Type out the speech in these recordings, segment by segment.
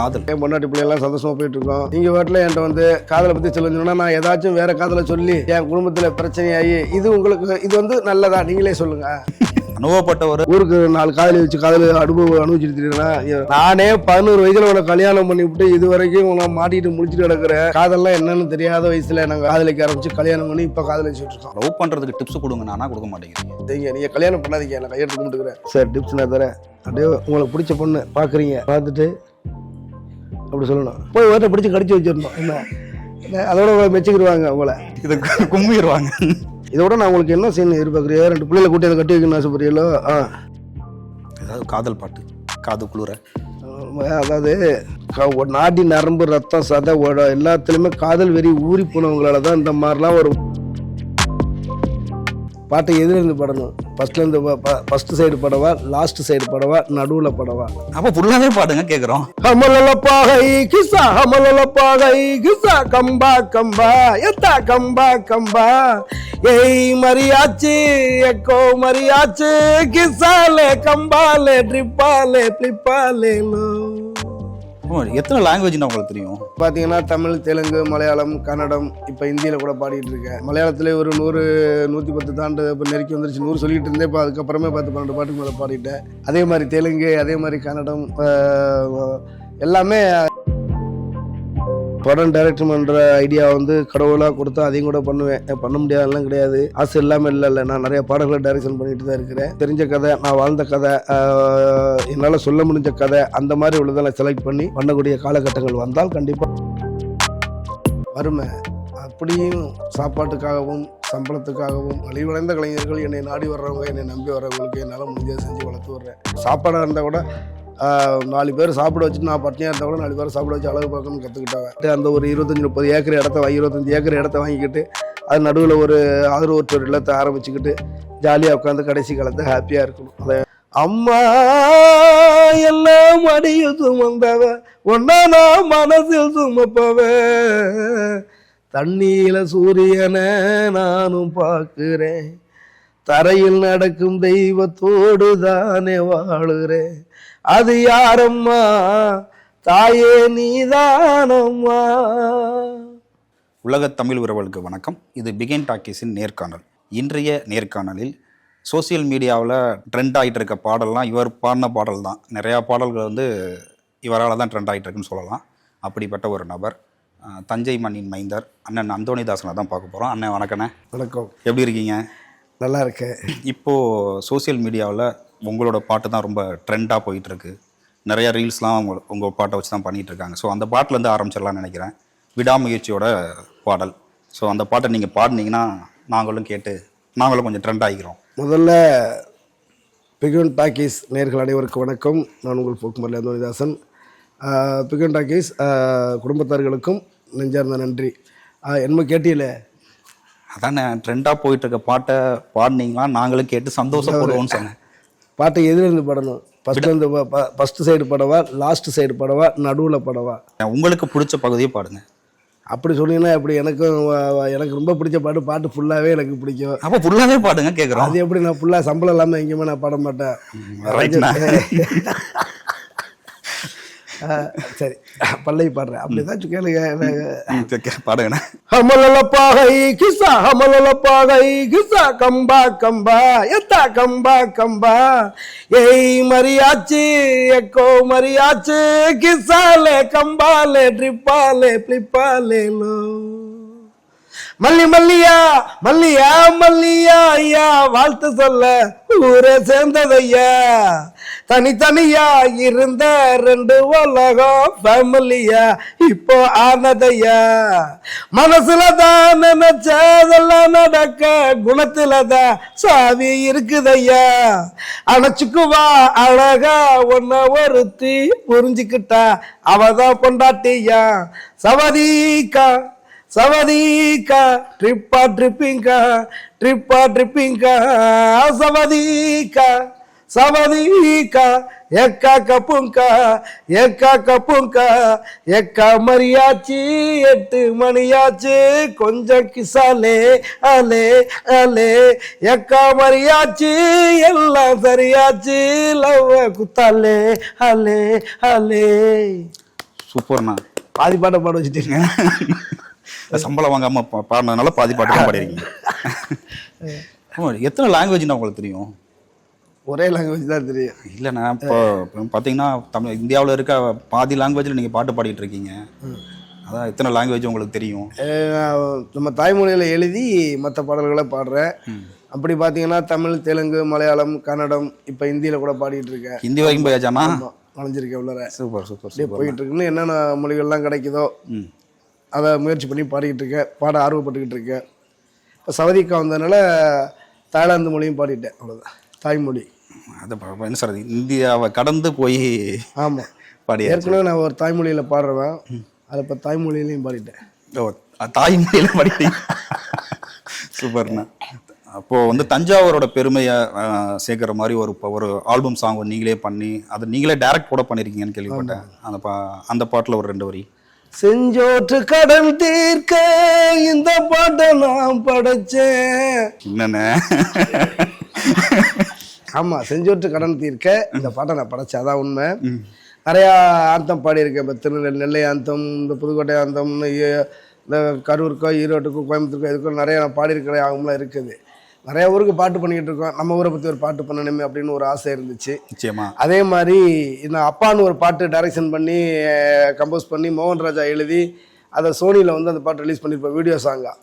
காதல். என் பொண்டாட்டி பிள்ளைலாம் சந்தோஷமா போயிட்டு இருக்கோம். நீங்க வீட்டில் என்கிட்ட வந்து காதலை பத்தி சொல்லுங்கன்னா நான் ஏதாச்சும் வேற காதலை சொல்லி என் குடும்பத்துல பிரச்சனையாகி இது உங்களுக்கு இது வந்து நல்லதா நீங்களே சொல்லுங்க. அனுபவப்பட்ட ஒரு ஊருக்கு 4 காதலி வச்சு அனுபவிச்சுருந்தீங்கன்னா நானே 11 வயசுல உனக்கு கல்யாணம் பண்ணிவிட்டு இது வரைக்கும் உன மாட்டிட்டு முடிச்சுட்டு கிடக்குறேன். காதல்லாம் என்னன்னு தெரியாத வயசுல நாங்க காதலிக்க ஆரம்பிச்சு கல்யாணம் பண்ணி இப்ப காதலிச்சுட்டு இருக்கோம். லவ் பண்றதுக்கு டிப்ஸ் கொடுங்க, நானா கொடுக்க மாட்டேங்கிறீங்க. நீங்க கல்யாணம் பண்ணாதீங்க, நான் கையெழுத்து கும்பிட்டுக்கிறேன் சார். டிப்ஸ் நான் தரேன். அப்படியே உங்களுக்கு பிடிச்ச பொண்ணு பாக்குறீங்க, பார்த்துட்டு அப்படி சொல்லணும், போய் வீட்டை பிடிச்சி கடிச்சு வச்சிடணும். என்ன அதோட மெச்சுக்கிடுவாங்க உங்களை, இதை கும்பிடுவாங்க. இதோட நான் உங்களுக்கு என்ன செய்யணும் எதிர்பார்க்குறியா? 2 பிள்ளைகளை கூட்டி அதை கட்டி வைக்கணும் ஆசைப்படுறீங்களோ? ஏதாவது காதல் பாட்டு, காது குளிர. அதாவது நாடி நரம்பு ரத்தம் சதை எல்லாத்துலேயுமே காதல் வெறி ஊறி போனவங்களால தான் இந்த மாதிரிலாம் ஒரு பாட்டை எதிலிருந்து படணும். First side Padwa, last side Padwa, நடுவுல படவா? அப்ப ஃபுல்லாவே பாடுங்க கேக்குறோம். ஹமலலப்பாகை கிசா ஹமலலப்பாகை கிசா கம்பா கம்பா எத்தா கம்பா கம்பா ஏய் மரியாச்சு எக்கோ மரியாச்சு கிசாலே கம்பாலே ட்ரிப்பாலே பிளிப்பாலே லோ. எத்தனை லாங்குவேஜ் உங்களுக்கு தெரியும்? பார்த்தீங்கன்னா தமிழ், தெலுங்கு, மலையாளம், கன்னடம், இப்போ ஹிந்தியில் கூட பாடிட்டு இருக்கேன். மலையாளத்தில் ஒரு 100-110 தாண்டு இப்போ நெருக்கி வந்துருச்சு. 100 சொல்லிட்டு இருந்தேன். இப்போ அதுக்கப்புறமே 10-12 பாட்டுக்கு மேலே பாடிட்டேன். அதே மாதிரி தெலுங்கு, அதே மாதிரி கன்னடம், எல்லாமே படம் டைரக்டர் பண்ணுற ஐடியா வந்து கடவுளாக கொடுத்தா அதையும் கூட பண்ணுவேன். பண்ண முடியாதெல்லாம் கிடையாது. ஆசை இல்லாமல் இல்லை. நான் நிறைய பாடல்களை டைரக்ஷன் பண்ணிட்டு தான் இருக்கிறேன். தெரிஞ்ச கதை, நான் வாழ்ந்த கதை, என்னால் சொல்ல முடிஞ்ச கதை, அந்த மாதிரி உள்ளதை நான் செலக்ட் பண்ணி பண்ணக்கூடிய காலகட்டங்கள் வந்தால் கண்டிப்பாக வறுமை அப்படியும் சாப்பாட்டுக்காகவும் சம்பளத்துக்காகவும் நலிவடைந்த கலைஞர்கள் என்னை நாடி வர்றவங்க, என்னை நம்பி வர்றவங்களுக்கு என்னால் முடிஞ்சதை செஞ்சு வளர்த்து வர்றேன். சாப்பாடாக இருந்தால் கூட 4 பேர் சாப்பிட வச்சுட்டு நான் பட்னியாக இருந்தால் கூட 4 பேர் சாப்பிட வச்சு அழகு பார்க்கணும்னு கற்றுக்கிட்டாங்க. அந்த ஒரு 25-30 ஏக்கர் இடத்த 25 ஏக்கர் இடத்த வாங்கிக்கிட்டு அது நடுவில் ஒரு ஆதரவற்றோர் இல்லத்தை ஆரம்பிச்சுக்கிட்டு ஜாலியாக உட்காந்து கடைசி காலத்தை ஹாப்பியாக இருக்கணும். அதை அம்மா எல்லாம் அடியில் சுமந்தவ ஒன்னா நான் மனசில் சுமப்பவ தண்ணியில சூரியனை நானும் பார்க்கிறேன் தரையில் நடக்கும் தெய்வத்தோடு தானே வாழுறேன் அது யாரம்மா தாயே நீதானம்மா. உலக தமிழ் உறவுகளுக்கு வணக்கம். இது பிகைன் டாக்கீஸின் நேர்காணல். இன்றைய நேர்காணலில் சோசியல் மீடியாவில் ட்ரெண்ட் ஆகிட்டு இருக்க பாடல்லாம் இவர் பாடின பாடல் தான். நிறையா பாடல்கள் வந்து இவரால் தான் ட்ரெண்ட் ஆகிட்டு இருக்குன்னு சொல்லலாம். அப்படிப்பட்ட ஒரு நபர் தஞ்சை மண்ணின் மைந்தர் அண்ணன் அந்தோணிதாசனை தான் பார்க்க போகிறோம். அண்ணன் வணக்கண்ணே. வணக்கம். எப்படி இருக்கீங்க? நல்லா இருக்கேன். இப்போது சோசியல் மீடியாவில் உங்களோட பாட்டு தான் ரொம்ப ட்ரெண்டாக போயிட்டுருக்கு. நிறையா ரீல்ஸ்லாம் உங்கள் பாட்டை வச்சு தான் பண்ணிகிட்டு இருக்காங்க. ஸோ அந்த பாட்டிலேருந்து ஆரம்பிச்சிடலான்னு நினைக்கிறேன். விடாமுயற்சியோட பாடல். ஸோ அந்த பாட்டை நீங்கள் பாடினீங்கன்னா நாங்களும் கேட்டு நாங்களும் கொஞ்சம் ட்ரெண்ட் ஆகிக்கிறோம். முதல்ல பிகைன் டாக்கீஸ் நேயர்கள் அனைவருக்கு வணக்கம். நான் உங்கள் போக்குமரல் அந்தோணிதாசன். பிகைன் டாக்கீஸ் குடும்பத்தார்களுக்கும் நெஞ்சார்ந்த நன்றி. என்ன கேட்டீல அதானே ட்ரெண்டாக போயிட்டு இருக்க பாட்டை பாடினீங்களா நாங்களும் கேட்டு சந்தோஷப்படுவோம்னு சொன்னேன். பாட்டை எதிலிருந்து படணும்? First side Padwa, last side Padwa, நடுவில் படவா? உங்களுக்கு பிடிச்ச பகுதியை பாடுங்க. அப்படி சொன்னீங்கன்னா எப்படி? எனக்கு ரொம்ப பிடிச்ச பாட்டு ஃபுல்லாகவே எனக்கு பிடிக்கும். அப்போ ஃபுல்லாகவே பாடுங்க கேட்குறோம். அது எப்படி? நான் ஃபுல்லாக சம்பளம் இல்லாமல் எங்கேயுமே நான் பாட மாட்டேன். சரி, பல்லவி பாடுறேன். அப்படி ஏதாச்சும் கேளுங்க. பாடுங்கண்ணா. ஹமலலப்பாகை கிசா ஹமலலப்பாகை கிசா கம்பா கம்பா எத்தா கம்பா கம்பா ஏய் மரியாச்சு எக்கோ மரியாச்சு கிசாலே கம்பாலே ட்ரிப்பாலே பிளிப்பாலே லோ. மல்லி மல்லியா மல்லியா மல்லியா ஐயா வாழ்த்து சொல்ல ஊரே சேர்ந்ததையா தனித்தனியா இருந்த 2 உலகம் ஃபேமிலியா இப்போ ஆனதையா மனசுலதான் நினைச்சதெல்லாம் நடக்க குணத்துலதான் சாவி இருக்குதையா அணைச்சுக்குவா அழகா ஒன்ன ஒருத்தி புரிஞ்சுக்கிட்டா அவதான் பொண்டாட்டியா சவதீக்கா சவதீக்கா ட்ரிப்பா ட்ரிப்பிங்கா ட்ரிப்பா ட்ரிப்பிங்கா சவதீக்கா சவதீக்கா எக்கா கப்புங்கா எக்கா கப்புங்கா எக்கா மரியாச்சி 8 மணியாச்சு கொஞ்சம் கிசாலே அலே அலே எக்கா மரியாச்சி எல்லாம் சரியாச்சு லவ் குத்தாலே அலே அலே. சூப்பர்ண்ணா. பாதி பாட்டை பாட வச்சுட்டீங்க. சம்பளம் வாங்காமல் பாடினதுனால பாதி பாட்டு தான் பாடிருக்கீங்க. எத்தனை லாங்குவேஜ்னா உங்களுக்கு தெரியும்? ஒரே லாங்குவேஜ் தான் தெரியும். இல்லைண்ணா, இப்போ பார்த்தீங்கன்னா இந்தியாவில் இருக்க பாதி லாங்குவேஜில் நீங்கள் பாட்டு பாடிட்டு இருக்கீங்க. அதான் எத்தனை லாங்குவேஜ் உங்களுக்கு தெரியும்? நம்ம தாய்மொழியில் எழுதி மற்ற பாடல்களை பாடுறேன். அப்படி பார்த்தீங்கன்னா தமிழ், தெலுங்கு, மலையாளம், கன்னடம், இப்போ ஹிந்தியில் கூட பாடிட்டு இருக்கேன். ஹிந்தி வரைக்கும் போயாச்சானா? நுழைஞ்சிருக்கேன் உள்ளர. சூப்பர் சூப்பர் அப்படியே போயிட்டு இருக்குன்னு என்னென்ன மொழிகள்லாம் கிடைக்குதோ அதை முயற்சி பண்ணி பாடிக்கிட்டு இருக்கேன். பாட ஆர்வப்பட்டுக்கிட்டு இருக்கேன். இப்போ சவுதிக்கா வந்ததுனால தாய்லாந்து மொழியும் பாடிட்டேன். அவ்வளோதான் தாய்மொழி. அது என்ன சார், இந்தியாவை கடந்து போய் ஆமாம் பாடி. ஏற்கனவே நான் ஒரு தாய்மொழியில் பாடுறேன். அதை இப்போ தாய்மொழியிலையும் பாடிட்டேன். ஓ, தாய்மொழியில் பாடிட்டேன். சூப்பர்ண்ணா. அப்போது வந்து தஞ்சாவூரோட பெருமையை சேர்க்குற மாதிரி ஒரு ஆல்பம் சாங் நீங்களே பண்ணி அதை நீங்களே டைரக்ட் கூட பண்ணியிருக்கீங்கன்னு கேள்விப்பட்டேன். அந்த பாட்டில் ஒரு 2 வரி. செஞ்சோற்று கடன் தீர்க்க இந்த பாட்டை நான் படைச்சேன். என்னண்ணே? ஆமாம், செஞ்சோற்று கடன் தீர்க்க இந்த பாட்டை நான் படைச்சேன். அதான் உண்மை. நிறையா ஆந்தம் பாடியிருக்கேன். இப்போ நெல்லை ஆந்தம், இந்த புதுக்கோட்டை ஆந்தம்னு, இந்த கரூருக்கோ ஈரோட்டுக்கோ கோயம்புத்தூருக்கோ இதுக்கோ நிறையா நான் பாடியிருக்கிற ஆகமெலாம் இருக்குது. நிறையா ஊருக்கு பாட்டு பண்ணிக்கிட்டு இருக்கோம். நம்ம ஊரை பற்றி ஒரு பாட்டு பண்ணணுமே அப்படின்னு ஒரு ஆசை இருந்துச்சு. நிச்சயமா. அதே மாதிரி இந்த அப்பான்னு ஒரு பாட்டு டைரக்ஷன் பண்ணி கம்போஸ் பண்ணி மோகன் ராஜா எழுதி அதை சோனியில் வந்து அந்த பாட்டு ரிலீஸ் பண்ணியிருப்பேன் வீடியோ சாங்காக.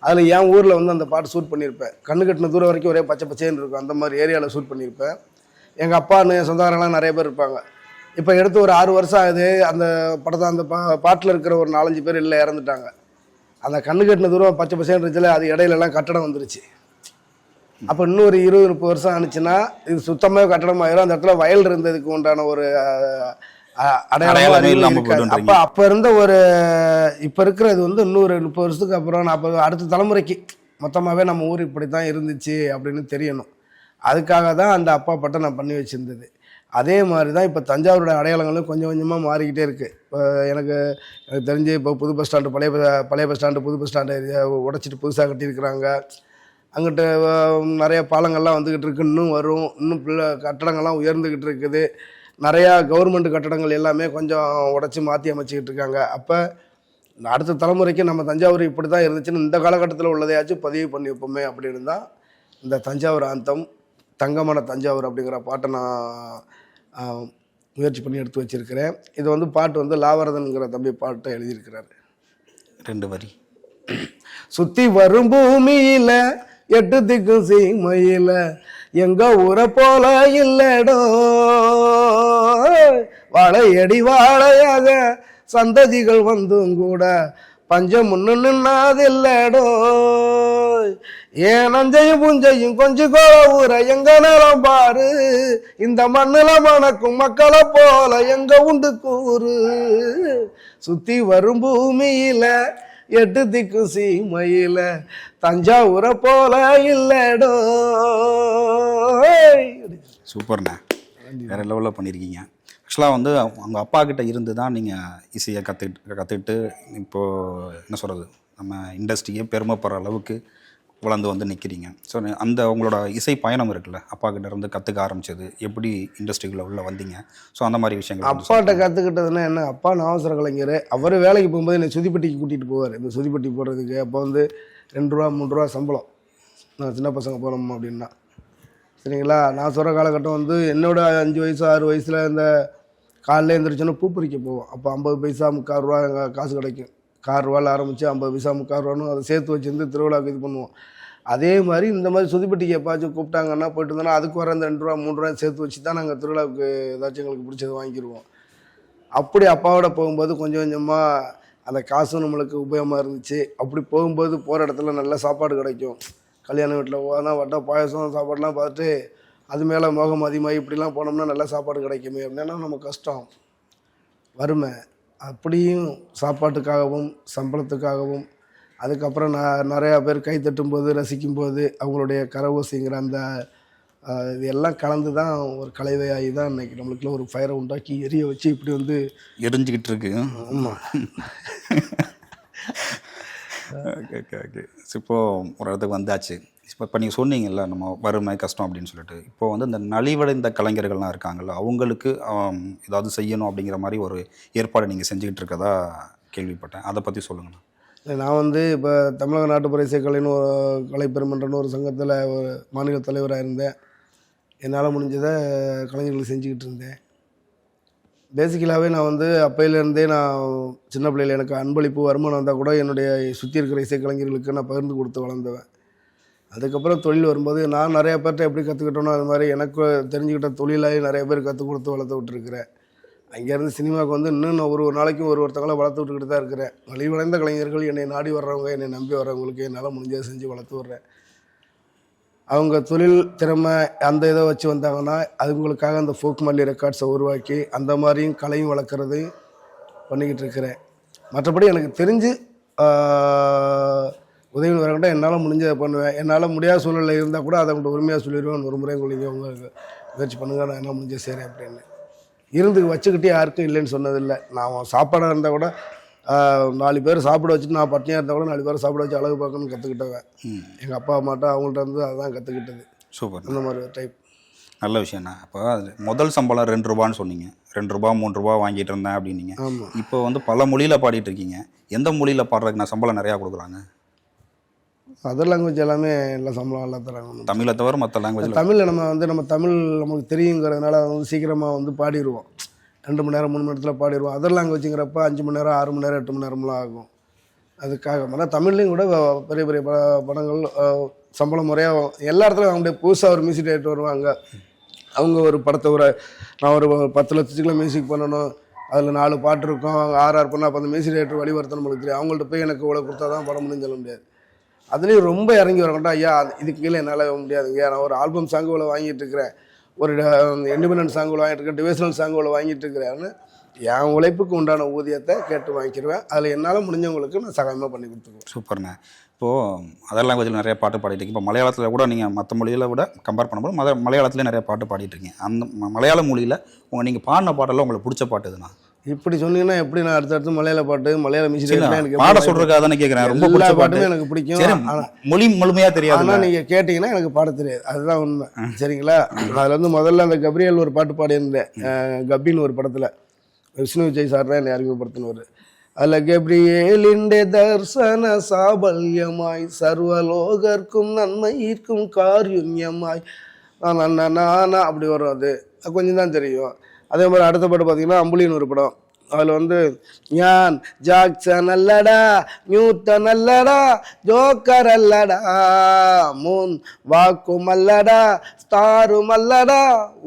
அதில் என் ஊரில் வந்து அந்த பாட்டு ஷூட் பண்ணியிருப்பேன். கண்ணு கட்டின தூரம் வரைக்கும் ஒரே பச்சை பச்சைன்னு இருக்கும். அந்த மாதிரி ஏரியாவில் ஷூட் பண்ணியிருப்பேன். எங்கள் அப்பான்னு சொந்தக்காரங்களாம் நிறைய பேர் இருப்பாங்க. இப்போ எடுத்து ஒரு 6 வருஷம் ஆகுது. அந்த படத்தை அந்த பாட்டில் இருக்கிற ஒரு 4-5 பேர் இல்லை, இறந்துட்டாங்க. அந்த கண்ணு கட்டின தூரம் பச்சை பச்சைன்னு இருந்துச்சுல, அது இடையிலலாம் கட்டடம் வந்துருச்சு. அப்போ இன்னும் ஒரு 20-30 வருஷம் ஆனிச்சுன்னா இது சுத்தமாக கட்டடம் ஆயிரும். அந்த இடத்துல வயல் இருந்ததுக்கு உண்டான ஒரு அடையாளம். அப்போ இருந்த ஒரு இப்போ இருக்கிறது வந்து இன்னொரு 30 வருஷத்துக்கு அப்புறம் நான் அப்போ அடுத்த தலைமுறைக்கு மொத்தமாகவே நம்ம ஊர் இப்படி தான் இருந்துச்சு அப்படின்னு தெரியணும். அதுக்காக தான் அந்த அப்பா பட்டம் நான் பண்ணி வச்சுருந்தது. அதே மாதிரி தான் இப்போ தஞ்சாவூரோட அடையாளங்களும் கொஞ்சம் கொஞ்சமாக மாறிக்கிட்டே இருக்குது. இப்போ எனக்கு தெரிஞ்சு இப்போ புது பஸ் ஸ்டாண்டு, பழைய பஸ் ஸ்டாண்டு, புது பஸ் ஸ்டாண்டு உடைச்சிட்டு புதுசாக கட்டியிருக்கிறாங்க. அங்கிட்ட நிறைய பாலங்கள்லாம் வந்துக்கிட்டு இருக்கு. இன்னும் வரும். இன்னும் கட்டடங்கள்லாம் உயர்ந்துக்கிட்டு இருக்குது. நிறையா கவர்மெண்ட் கட்டடங்கள் எல்லாமே கொஞ்சம் உடச்சி மாற்றி அமைச்சிக்கிட்டு இருக்காங்க. அப்போ அடுத்த தலைமுறைக்கு நம்ம தஞ்சாவூர் இப்படி தான் இருந்துச்சுன்னு இந்த காலகட்டத்தில் உள்ளதையாச்சும் பதிவு பண்ணி வைப்போமே அப்படின்னு தான் இந்த தஞ்சாவூர் ஆந்தம், தங்கமான தஞ்சாவூர் அப்படிங்கிற பாட்டை நான் முயற்சி பண்ணி எடுத்து வச்சிருக்கிறேன். இது வந்து பாட்டு வந்து லாவரதன்கிற தம்பி பாட்டை எழுதியிருக்கிறாரு. 2 வரி. சுற்றி வரும் பூமியில் 8 திக்கும் சீமையில் எங்க ஊரை போல இல்லடோ, வாழையடி வாழையாக சந்ததிகள் வந்தும் கூட பஞ்சம் முன்னு நின்னாதில்லடோ. ஏன் நஞ்சையும் புஞ்சையும் கொஞ்சம் கோல ஊரை எங்க நிலம் பாரு, இந்த மண்ணுல மணக்கும் மக்களை போல எங்க உண்டு கூறு. சுத்தி வரும் பூமியில 8 திக்கு சீமையில தஞ்சாவூரை போல இல்லடோ. சூப்பர்ண்ணா, வேற லெவலில் பண்ணியிருக்கீங்க. ஆக்சுவலாக வந்து அவங்க அப்பா கிட்ட இருந்து தான் நீங்கள் இசையை கற்றுக்கிட்டு இப்போது என்ன சொல்கிறது, நம்ம இண்டஸ்ட்ரியே பெருமைப்படுற அளவுக்கு வளர்ந்து வந்து நிற்கிறீங்க. ஸோ அந்த உங்களோட இசை பயணம் இருக்குல்ல, அப்பா கிட்ட இருந்து கற்றுக்க ஆரம்பிச்சது, எப்படி இண்டஸ்ட்ரிக்குள்ளே உள்ள வந்தீங்க, ஸோ அந்த மாதிரி விஷயங்கள். அப்பாட்ட கற்றுக்கிட்டதுன்னா என்ன, அப்பா அவசர கலைஞர். அவர் வேலைக்கு போகும்போது என்னை சுதிப்பட்டிக்கு கூட்டிகிட்டு போவார். இந்த சுதிப்பட்டி போடுறதுக்கு அப்போ வந்து 2 ரூபா 3 ரூபா சம்பளம். நான் சின்ன பசங்க போகிறோம் அப்படின்னா சரிங்களா. நான் சொல்கிற காலகட்டம் வந்து என்னோட 5 வயசு 6 வயசில் இந்த காலையில் எழுந்திரிச்சோன்னா பூ பறிக்க போவோம். அப்போ 50 பைசா 3/4 ரூபா எங்கள் காசு கிடைக்கும். 4 ரூபாயில் ஆரம்பித்து 50 பைசா 3/4 ரூபான்னு அதை சேர்த்து வச்சுருந்து திருவிழாவுக்கு இது பண்ணுவோம். அதே மாதிரி இந்த மாதிரி சுதிப்பட்டிக்கு எப்பாச்சும் கூப்பிட்டாங்கன்னா போயிட்டு இருந்தோன்னா அதுக்கு வர அந்த 2 ரூபா 3 ரூபாய் சேர்த்து வச்சு தான் நாங்கள் திருவிழாவுக்கு ஏதாச்சும் எங்களுக்கு பிடிச்சது வாங்கிடுவோம். அப்படி அப்பாவோட போகும்போது கொஞ்சம் கொஞ்சமாக அந்த காசும் நம்மளுக்கு உபயோகமாக இருந்துச்சு. அப்படி போகும்போது போகிற இடத்துல நல்ல சாப்பாடு கிடைக்கும். கல்யாண வீட்டில் போனால் வட்டை பாயசம் சாப்பாடுலாம் பார்த்துட்டு அது மேலே மோகம் அதிகமாக இப்படிலாம் போனோம்னா நல்ல சாப்பாடு கிடைக்குமே அப்படின்னா நம்ம கஷ்டம் வறுமை. அப்படியும் சாப்பாட்டுக்காகவும் சம்பளத்துக்காகவும் அதுக்கப்புறம் நிறையா பேர் கை தட்டும்போது ரசிக்கும்போது அவங்களுடைய கரவோசிங்கிற அந்த இது எல்லாம் கலந்து தான் ஒரு கலைவையாகி தான் இன்றைக்கி நம்மளுக்குள்ள ஒரு ஃபயரை உண்டாக்கி எரிய வச்சு இப்படி வந்து எரிஞ்சிக்கிட்டு இருக்கு. ஆமாம். Okay okay okay. இப்போது ஒரு இடத்துக்கு வந்தாச்சு. இப்போ நீங்கள் சொன்னீங்கல்ல நம்ம வறுமை கஷ்டம் அப்படின்னு சொல்லிட்டு, இப்போ வந்து இந்த நலிவடைந்த கலைஞர்கள்லாம் இருக்காங்கல்ல, அவங்களுக்கு ஏதாவது செய்யணும் அப்படிங்கிற மாதிரி ஒரு ஏற்பாடு நீங்கள் செஞ்சுக்கிட்டு இருக்கதா கேள்விப்பட்டேன். அதை பற்றி சொல்லுங்கண்ணா. நான் வந்து இப்போ தமிழக நாட்டுப்புற இசைக்கலைன்னு ஒரு கலைப்பெருமன்றன்னு ஒரு சங்கத்தில் ஒரு மாநில தலைவராக இருந்தேன். என்னால் முடிஞ்சதை கலைஞர்களுக்கு செஞ்சுக்கிட்டு இருந்தேன். பேசிக்கலாகவே நான் வந்து அப்பையிலேருந்தே நான் சின்ன பிள்ளையில் எனக்கு அன்பளிப்பு வருமானம் வந்தால் கூட என்னுடைய சுற்றி இருக்கிற இசைக்கலைஞர்களுக்கு நான் பகிர்ந்து கொடுத்து வளர்ந்தவன். அதுக்கப்புறம் தொழில் வரும்போது நான் நிறையா பேர்கிட்ட எப்படி கற்றுக்கிட்டோனோ அது மாதிரி எனக்கு தெரிஞ்சுக்கிட்ட தொழிலாகி நிறைய பேர் கற்றுக் கொடுத்து வளர்த்து விட்டுருக்கிறேன். அங்கேருந்து சினிமாவுக்கு வந்து இன்னும் நான் ஒரு நாளைக்கும் ஒருத்தங்களை வளர்த்து விட்டுக்கிட்டு தான் இருக்கிறேன். நலிவடைந்த கலைஞர்கள் என்னை நாடி வர்றவங்க, என்னை நம்பி வர்றவங்களுக்கு என்னால் முடிஞ்சதை செஞ்சு வளர்த்து விட்றேன். அவங்க தொழில் திறமை அந்த இதை வச்சு வந்தாங்கன்னா அவங்களுக்காக அந்த ஃபோக் மல்லி ரெக்கார்ட்ஸை உருவாக்கி அந்த மாதிரியும் கலையும் வளர்க்குறதையும் பண்ணிக்கிட்டு இருக்கிறேன். மற்றபடி எனக்கு தெரிஞ்சு உதவி வரக்கிட்ட என்னால் முடிஞ்சதை பண்ணுவேன். என்னால் முடியாத சூழ்நிலை இருந்தால் கூட அதை அவங்கள்ட்ட உரிமையாக சொல்லிடுவேன். ஒரு முறை உங்களுக்கு அவங்க முயற்சி பண்ணுங்க, நான் என்ன முடிஞ்ச செய்கிறேன் அப்படின்னு. இருந்து வச்சுக்கிட்டே யாருக்கும் இல்லைன்னு சொன்னதில்லை. நான் சாப்பாடாக இருந்தால் கூட 4 பேர் சாப்பிட வச்சுட்டு நான் பட்டினியாக இருந்தால் கூட 4 பேர் சாப்பிட வச்சு அழகு பார்க்கணும்னு கற்றுக்கிட்டவன். எங்கள் அப்பா அம்மாட்ட அவங்கள்ட்ட இருந்து அதான் கற்றுக்கிட்டது. சூப்பர். அந்த மாதிரி டைப். நல்ல விஷயம்ண்ணா. அப்போ முதல் சம்பளம் 2 ரூபான்னு சொன்னீங்க. 2 ரூபா 3 ரூபா வாங்கிட்டு இருந்தேன் அப்படின்னீங்க. ஆமாம். இப்போ வந்து பல மொழியில் பாடிட்டு இருக்கீங்க. எந்த மொழியில் பாடுறதுக்கு நான் சம்பளம் நிறையா கொடுக்குறாங்க? அதர் லாங்குவேஜ் எல்லாமே எல்லாம் சம்பளம் எல்லாம் தராங்க. தமிழை தவிர மற்ற லாங்குவேஜ். தமிழில் நம்ம தமிழ் நமக்கு தெரியுங்கிறதுனால வந்து சீக்கிரமாக வந்து பாடிடுவோம். 2 மணி நேரம் 3 மணி நேரத்தில் பாடிடுவோம். அதர் லாங்குவேஜுங்கிறப்ப 5 மணி நேரம் 6 மணி நேரம் 8 மணி நேரம்லாம் ஆகும். அதுக்காக ஆனால் தமிழ்லேயும் கூட பெரிய பெரிய படங்கள் சம்பளம் முறையாக எல்லா இடத்துலையும் அவங்க புதுசாக ஒரு மியூசிக் டைரக்டர் வருவாங்க. அவங்க ஒரு படத்தை நான் ஒரு 10 லட்சத்துக்குள்ள மியூசிக் பண்ணணும், அதில் 4 பாட்டு இருக்கும், அவங்க 6 பண்ணால் அப்போ அந்த மியூசிக் டைரக்டர் வழிவர்த்தனை நம்மளுக்கு தெரியும். அவங்கள்ட்ட போய் எனக்கு இவ்வளோ கொடுத்தா தான் படம் முடிஞ்சு சொல்ல முடியாது. அதுலேயும் ரொம்ப இறங்கி வரக்கட்டா, ஐயா இதுக்கு கீழே என்னால் முடியாதுங்க, நான் ஒரு ஆல்பம் சாங் இவ்வளோ வாங்கிட்டு இருக்கிறேன், ஒரு இண்டிபெண்டன்ட் சாங் இவ்வளோ வாங்கிட்டு இருக்கேன், டிவிஷனல் சாங் இவ்வளோ வாங்கிட்டு இருக்கிறேன்னு என் உழைப்புக்கு உண்டான ஊதியத்தை கேட்டு வாங்கிக்கிடுவேன். அதில் என்னால் முடிஞ்சவங்களுக்கு நான் சகாயமாக பண்ணி கொடுத்துருவேன். சூப்பர்ண்ணே. இப்போது அதர் லாங்குவேஜில் நிறைய பாட்டு பாடிட்டு இருக்கீங்க. இப்போ மலையாளத்தில் கூட நீங்கள் மற்ற மொழியில் விட கம்பேர் பண்ணும்போது மலையாளத்துலேயே நிறைய பாட்டு பாடிட்டு இருக்கீங்க. அந்த மலையாள மொழியில் நீங்கள் பாடின பாட்டெல்லாம் உங்களுக்கு பிடிச்ச பாட்டு எதுனா? இப்படி சொன்னீங்கன்னா எப்படி நான் அடுத்தடுத்து மலையாள பாட்டு மலையாள மியூசிக் எனக்கு பாட சொல்றதுக்காக தானே கேட்குறேன். ரொம்ப பிடிச்ச பாட்டு எனக்கு பிடிக்கும். மொழி முழுமையாக தெரியாது. ஆனால் நீங்கள் கேட்டிங்கன்னா எனக்கு பாட தெரியாது, அதுதான் உண்மை. சரிங்களா? அதில் வந்து முதல்ல அந்த கப்ரியல் ஒரு பாட்டு பாடியிருந்தேன், கப்பின்னு ஒரு படத்தில். விஷ்ணு விஜய் சார் தான் என்னை அறிமுகப்படுத்தினவர். அதில் கப்ரியேலிண்டே தர்சன சாபல்யமாய் சர்வலோகர்க்கும் நன்மைக்கும் காரியுண்யமாய் நானா அப்படி வரும். அது கொஞ்சம் தான் தெரியும். அதே மாதிரி அடுத்த பாட்டு பார்த்தீங்கன்னா அம்புலின்னு ஒரு படம். அதில் வந்து ஞான் ஜாக்சன் அல்லடா, நியூட்டன் அல்லடா, ஜோக்கர் அல்லடா, மூன் வாக்கும் அல்லடா, ஸ்டாரும் அல்லடா,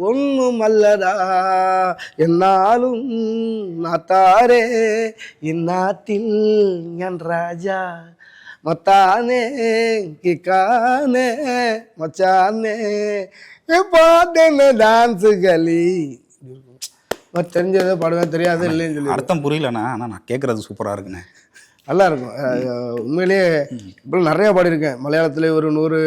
ஒன்றும் அல்லடா, என்னாலும் நாத்தாரே இந்நாட்டில் என் ராஜா மத்தானே கிக்கானே மச்சானே பாட்டேன்னு டான்ஸு களி தெரிஞ்சதை பாடுவேன், தெரியாது இல்லைன்னு சொல்லி. அர்த்தம் புரியலண்ணா, ஆனால் நான் கேட்குறது சூப்பராக இருக்குண்ணே, நல்லா இருக்கும். உண்மையிலேயே இப்போ நிறையா பாடியிருக்கேன். மலையாளத்திலே ஒரு 100